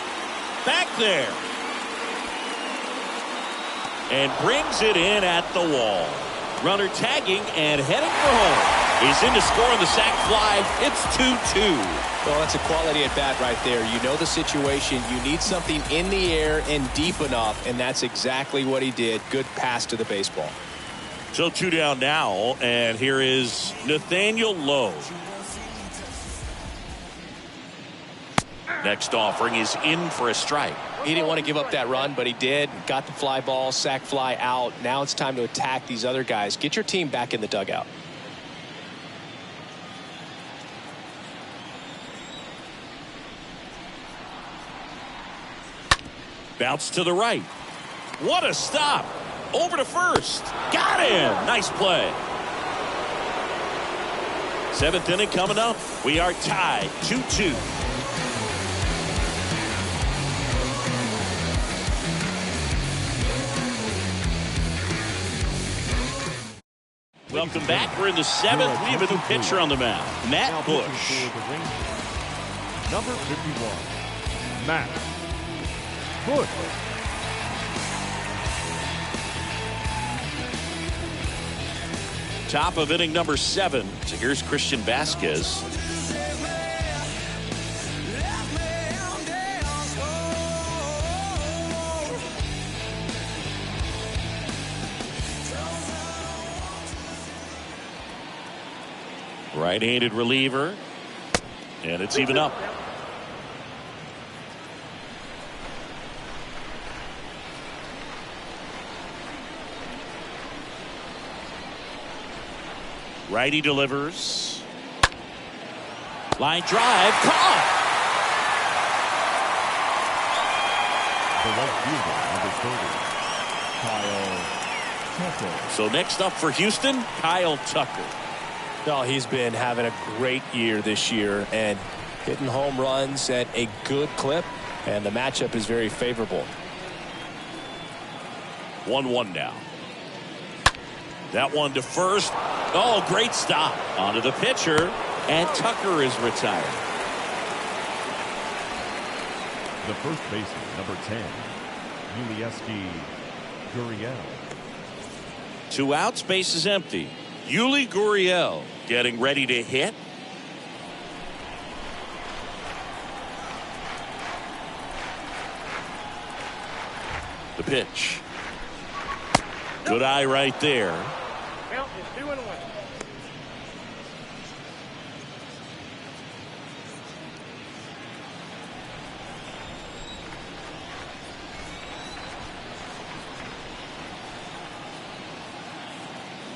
Speaker 1: back there. And brings it in at the wall. Runner tagging and heading for home. He's in to score on the sac fly. It's 2-2.
Speaker 3: Well, that's a quality at bat right there. You know the situation. You need something in the air and deep enough, and that's exactly what he did. Good pass to the baseball.
Speaker 1: So 2 down now, and here is Nathaniel Lowe. Next offering is in for a strike.
Speaker 3: He didn't want to give up that run, but he did. Got the fly ball, sac fly out. Now it's time to attack these other guys. Get your team back in the dugout.
Speaker 1: Bounce to the right. What a stop. Over to first. Got him. Nice play. 7th inning coming up. We are tied 2-2. Welcome back. We're in the 7th. We have a new pitcher on the mound. Matt Bush.
Speaker 2: Number 51, Matt Bush.
Speaker 1: Top of inning number 7. So here's Christian Vasquez. Right-handed reliever. And it's even up. Righty delivers. Line drive. Caught.
Speaker 2: The right fielder, number 30, Kyle Tucker.
Speaker 1: So next up for Houston, Kyle Tucker.
Speaker 3: Well, he's been having a great year this year and hitting home runs at a good clip, and the matchup is very favorable.
Speaker 1: 1-1 now. That one to first. Oh, great stop. Onto the pitcher, and Tucker is retired.
Speaker 2: The first baseman, number 10, Yulieski Gurriel.
Speaker 1: 2 outs, base is empty. Yuli Gurriel getting ready to hit. The pitch. Good eye right there.
Speaker 4: Count is 2-1.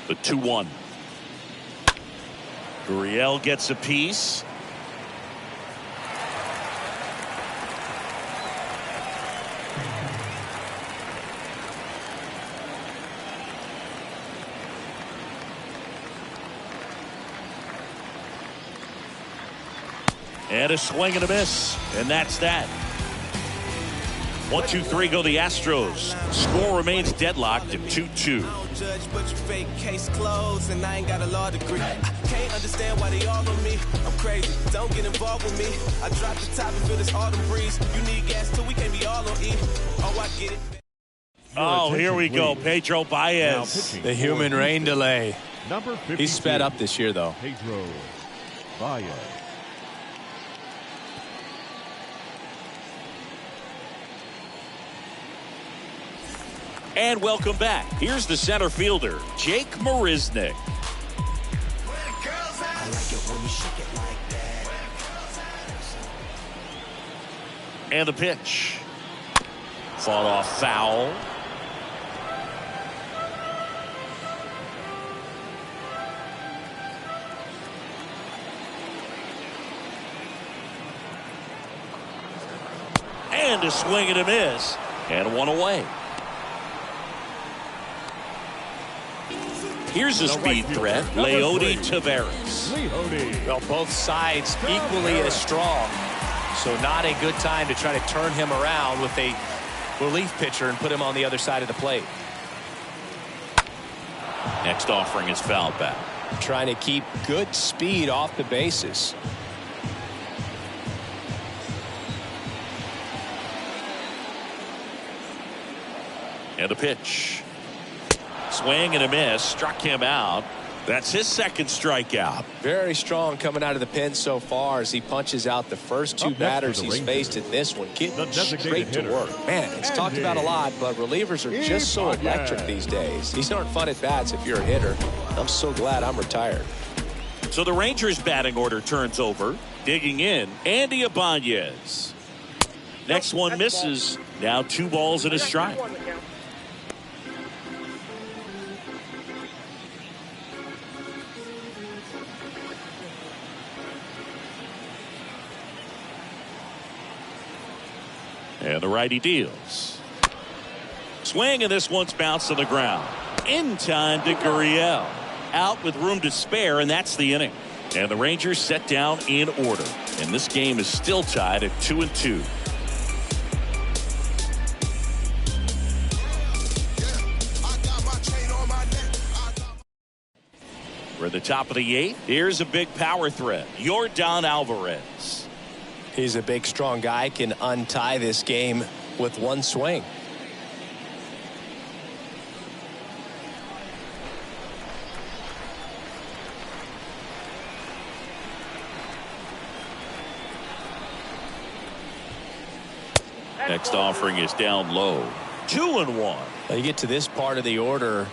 Speaker 1: The 2-1. Gurriel gets a piece. And a swing and a miss. And that's that. 1-2-3 go the Astros. Score remains deadlocked at 2-2.
Speaker 5: Judge, but you fake case closed, and I ain't got a law degree. I can't understand why they all on me. I'm crazy. Don't get involved with me. I drop the top and feel this autumn breeze. You need gas too. We can't be all on E. Oh, I get it.
Speaker 1: Oh, here we go.
Speaker 2: Please.
Speaker 1: Pedro
Speaker 2: Now
Speaker 1: Baez.
Speaker 2: pitching
Speaker 3: The
Speaker 2: for
Speaker 3: human rain
Speaker 2: Houston,
Speaker 3: delay.
Speaker 2: number 52,
Speaker 3: He's sped up this year, though.
Speaker 2: Pedro Baez.
Speaker 1: And welcome back. Here's the center fielder, Jake Marisnick. And the pitch. Fought off foul. And a swing and a miss. And one away. Here's a speed threat, Leody Taveras.
Speaker 3: Well, both sides equally as strong. So not a good time to try to turn him around with a relief pitcher and put him on the other side of the plate.
Speaker 1: Next offering is fouled back.
Speaker 3: Trying to keep good speed off the bases.
Speaker 1: And the pitch. Swing and a miss. Struck him out. That's his second strikeout.
Speaker 3: Very strong coming out of the pen so far as he punches out the first two batters he's faced in this one, getting straight to work. Man, it's talked about a lot, but relievers are just so electric these days. These aren't fun at bats if you're a hitter. I'm so glad I'm retired.
Speaker 1: So the Rangers batting order turns over. Digging in, Andy Ibanez. Next one misses. Now 2 balls and a strike. And the righty deals. Swing, and this one's bounced on the ground. In time to Gurriel. Out with room to spare, and that's the inning. And the Rangers set down in order. And this game is still tied at 2-2. We're at the top of the 8th. Here's a big power threat. Yordan Alvarez.
Speaker 3: He's a big, strong guy, can untie this game with one swing.
Speaker 1: Next offering is down low. 2-1.
Speaker 3: Now you get to this part of the order.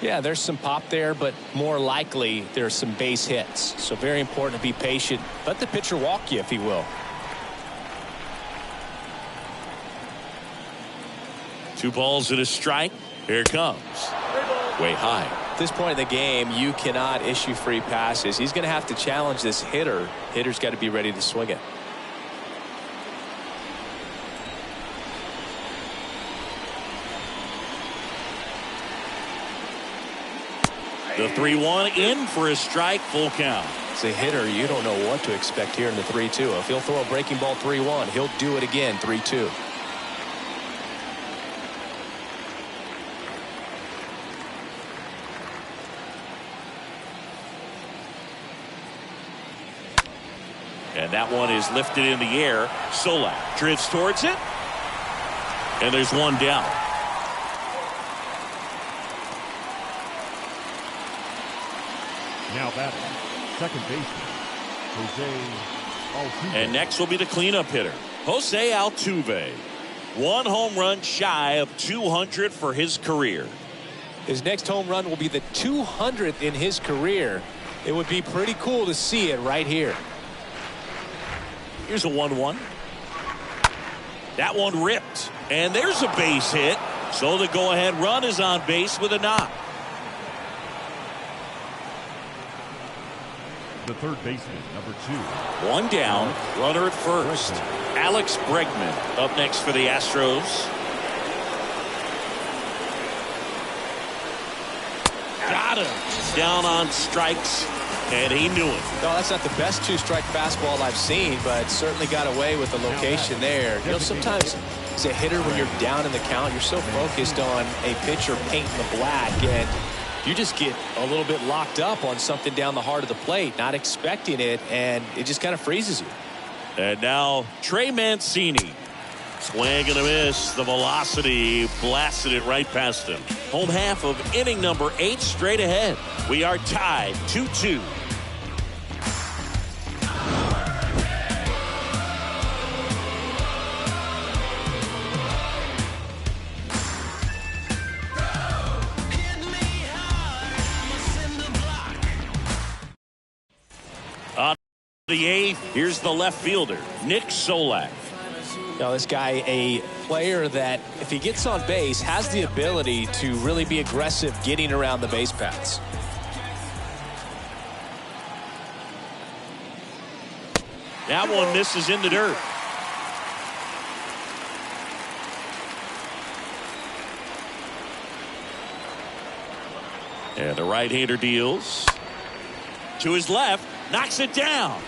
Speaker 3: Yeah, there's some pop there, but more likely there's some base hits. So very important to be patient. Let the pitcher walk you if he will.
Speaker 1: 2 balls and a strike. Here it comes. Way high.
Speaker 3: At this point in the game, you cannot issue free passes. He's going to have to challenge this hitter. Hitter's got to be ready to swing it.
Speaker 1: The 3-1 in for a strike, full count.
Speaker 3: As a hitter, you don't know what to expect here in the 3-2. If he'll throw a breaking ball 3-1, he'll do it again 3-2.
Speaker 1: And that one is lifted in the air. Solak drifts towards it. And there's one down.
Speaker 2: Now batting, second baseman, Jose Altuve.
Speaker 1: And next will be the cleanup hitter, Jose Altuve. 1 home run shy of 200 for his career.
Speaker 3: His next home run will be the 200th in his career. It would be pretty cool to see it right here.
Speaker 1: Here's a 1-1. That one ripped. And there's a base hit. So the go-ahead run is on base with a knock.
Speaker 2: The third baseman, number 2.
Speaker 1: 1 down, runner at first. Alex Bregman up next for the Astros. Got him. Down on strikes, and he knew it.
Speaker 3: No, that's not the best 2-strike fastball I've seen, but certainly got away with the location there. You know, sometimes as a hitter, when you're down in the count, you're so focused on a pitcher painting the black, and you just get a little bit locked up on something down the heart of the plate, not expecting it, and it just kind of freezes you.
Speaker 1: And now Trey Mancini. Swing and a miss. The velocity blasted it right past him. Home half of inning number 8 straight ahead. We are tied 2-2. On the 8th, here's the left fielder, Nick Solak.
Speaker 3: Now, this guy, a player that, if he gets on base, has the ability to really be aggressive getting around the base paths.
Speaker 1: That one misses in the dirt. And the right-hander deals to his left, knocks it down,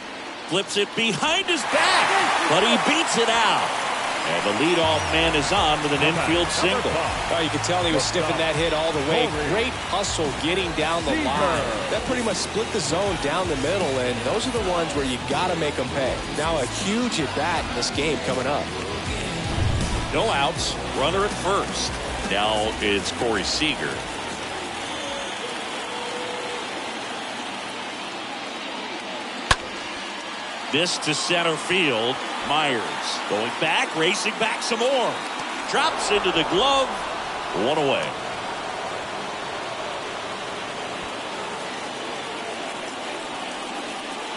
Speaker 1: flips it behind his back, but he beats it out. And the leadoff man is on with an infield single.
Speaker 3: Well, you could tell he was sniffing that hit all the way. Great hustle getting down the line. That pretty much split the zone down the middle, and those are the ones where you got to make them pay. Now a huge at-bat in this game coming up.
Speaker 1: No outs, runner at first. Now it's Corey Seager. This to center field. Myers going back, racing back some more. Drops into the glove. One away.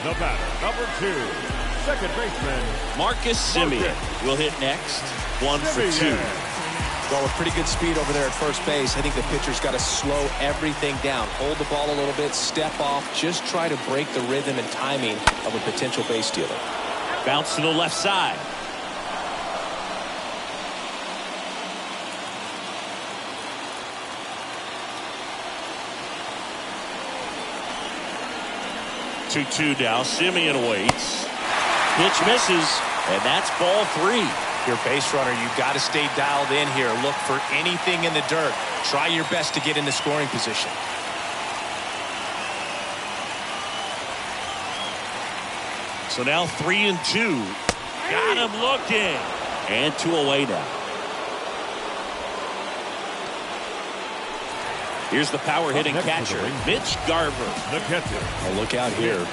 Speaker 2: The batter, number 2, second baseman
Speaker 1: Marcus Semien will hit next. 1 for 2.
Speaker 3: Well, with pretty good speed over there at first base, I think the pitcher's got to slow everything down. Hold the ball a little bit, step off, just try to break the rhythm and timing of a potential base stealer.
Speaker 1: Bounce to the left side. Two now. Semien waits. Pitch misses, and that's ball 3.
Speaker 3: Your base runner, you've got to stay dialed in here. Look for anything in the dirt. Try your best to get into scoring position.
Speaker 1: So now 3-2. Got him looking. And 2 away now. Here's the power hitting catcher, Mitch Garver.
Speaker 2: The catcher.
Speaker 3: Oh, look out here.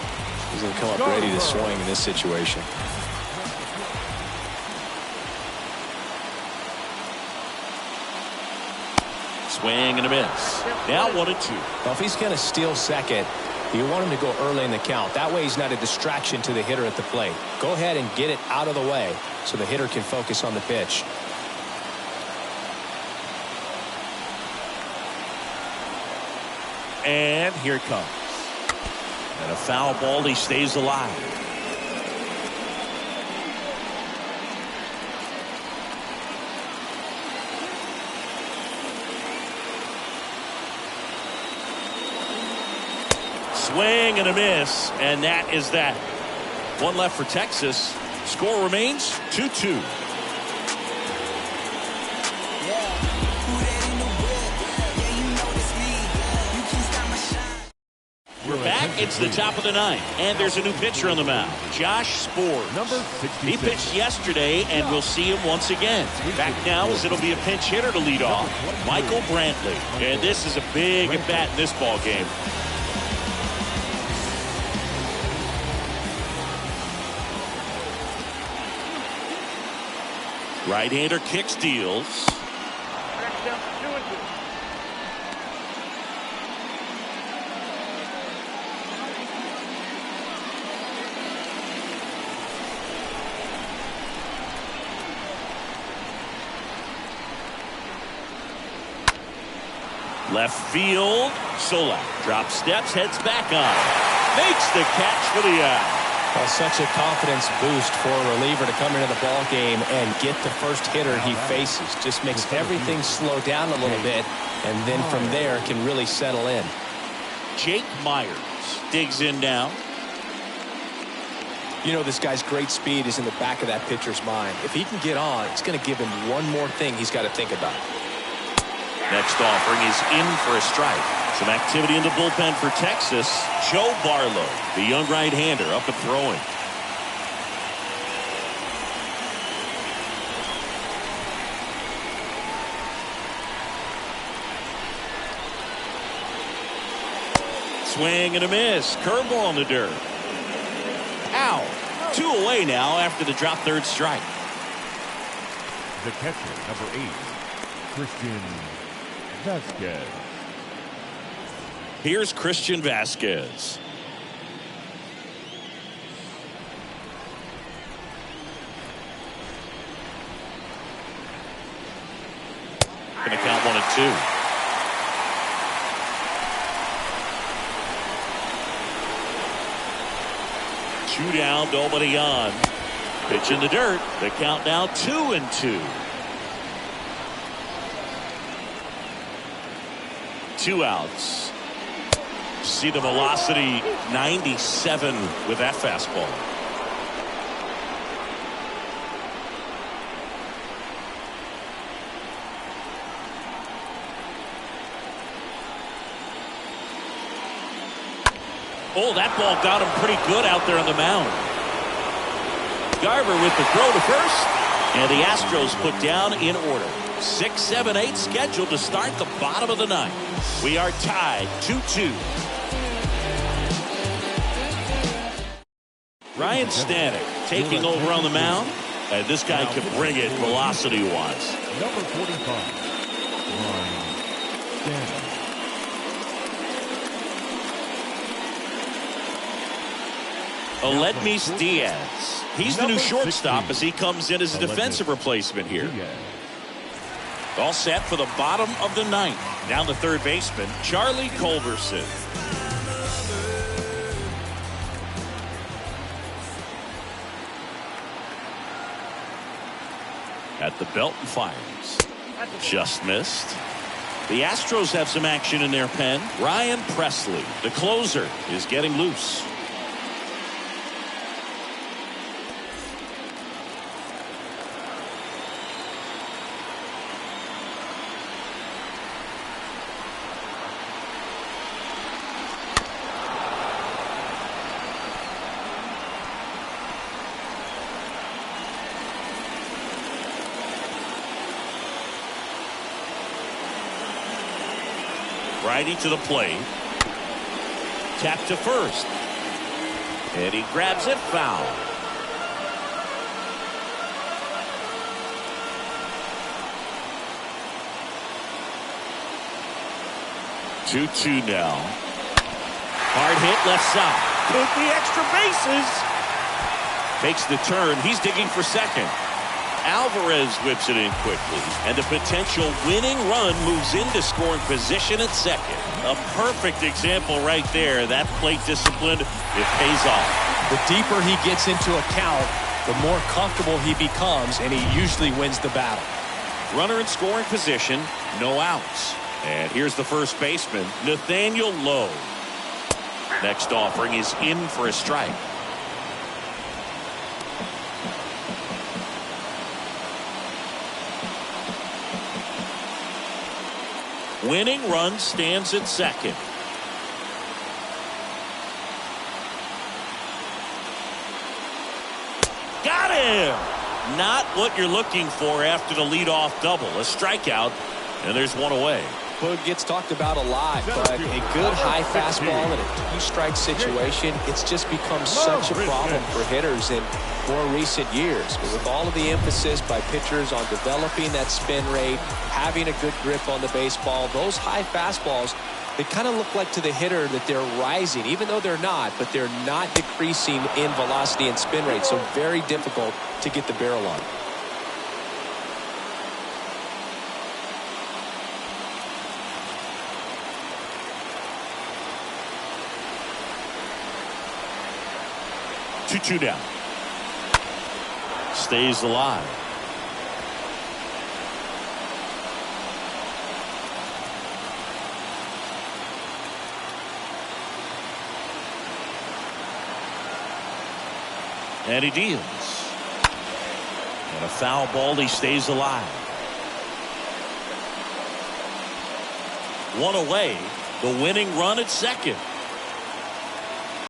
Speaker 3: He's going to come up ready to swing in this situation.
Speaker 1: Swing and a miss. Now 1-2.
Speaker 3: Well, if he's going to steal second, you want him to go early in the count. That way he's not a distraction to the hitter at the plate. Go ahead and get it out of the way so the hitter can focus on the pitch.
Speaker 1: And here it comes. And a foul ball. He stays alive. Swing and a miss, and that is that. 1 left for Texas. Score remains 2-2. We're back. It's the top of the 9th, and there's a new pitcher on the mound, Josh Sborz.
Speaker 2: Number 66.
Speaker 1: He pitched yesterday, and we'll see him once again. Back now as it'll be a pinch hitter to lead off, Michael Brantley. And this is a big at bat in this ball game. Right-hander kicks, deals.
Speaker 4: Back down to 2-2.
Speaker 1: Left field. Solak drops steps, heads back on. Makes the catch for the out.
Speaker 3: Well, such a confidence boost for a reliever to come into the ball game and get the first hitter he faces. Just makes everything slow down a little bit, and then from there can really settle in.
Speaker 1: Jake Myers digs in now.
Speaker 3: You know, this guy's great speed is in the back of that pitcher's mind. If he can get on, it's going to give him one more thing he's got to think about.
Speaker 1: Next offering is in for a strike. Some activity in the bullpen for Texas. Joe Barlow, the young right-hander, up and throwing. Swing and a miss. Curveball on the dirt. Ow. 2 away now after the drop third strike.
Speaker 2: The catcher, number 8, Christian Vasquez.
Speaker 1: Here's Christian Vasquez. Going to count 1-2. Two down, nobody on. Pitch in the dirt. The count now 2-2. 2 outs. See the velocity 97 with that fastball. Oh, that ball got him pretty good out there on the mound. Garver with the throw to first. And the Astros put down in order. 6, 7, 8 scheduled to start the bottom of the ninth. We are tied 2-2. Ryan Stanek taking over on the mound. And this guy can bring it velocity-wise.
Speaker 2: Number 45, Ryan Stanek.
Speaker 1: Aledmys Diaz. He's the new shortstop as he comes in as a defensive replacement here. All set for the bottom of the ninth. Now the third baseman, Charlie Culberson. At the belt and fires. Just missed. The Astros have some action in their pen. Ryan Presley, the closer, is getting loose. Righty to the plate. Tap to first. And he grabs it foul. Two now. Hard hit left side. Took the extra bases. Takes the turn. He's digging for second. Alvarez whips it in quickly, and the potential winning run moves into scoring position at second. A perfect example right there. That plate discipline, it pays off.
Speaker 3: The deeper he gets into a count, the more comfortable he becomes, and he usually wins the battle.
Speaker 1: Runner in scoring position, no outs. And here's the first baseman, Nathaniel Lowe. Next offering is in for a strike. Winning run stands at second. Got him! Not what you're looking for after the leadoff double. A strikeout, and there's one away.
Speaker 3: Hood gets talked about a lot, but a good high fastball in a two-strike situation, it's just become such a problem for hitters in more recent years. But with all of the emphasis by pitchers on developing that spin rate, having a good grip on the baseball, those high fastballs, they kind of look like to the hitter that they're rising, even though they're not, but they're not decreasing in velocity and spin rate, so very difficult to get the barrel on.
Speaker 1: Two down. Stays alive. And he deals. And a foul ball, he stays alive. One away, the winning run at second.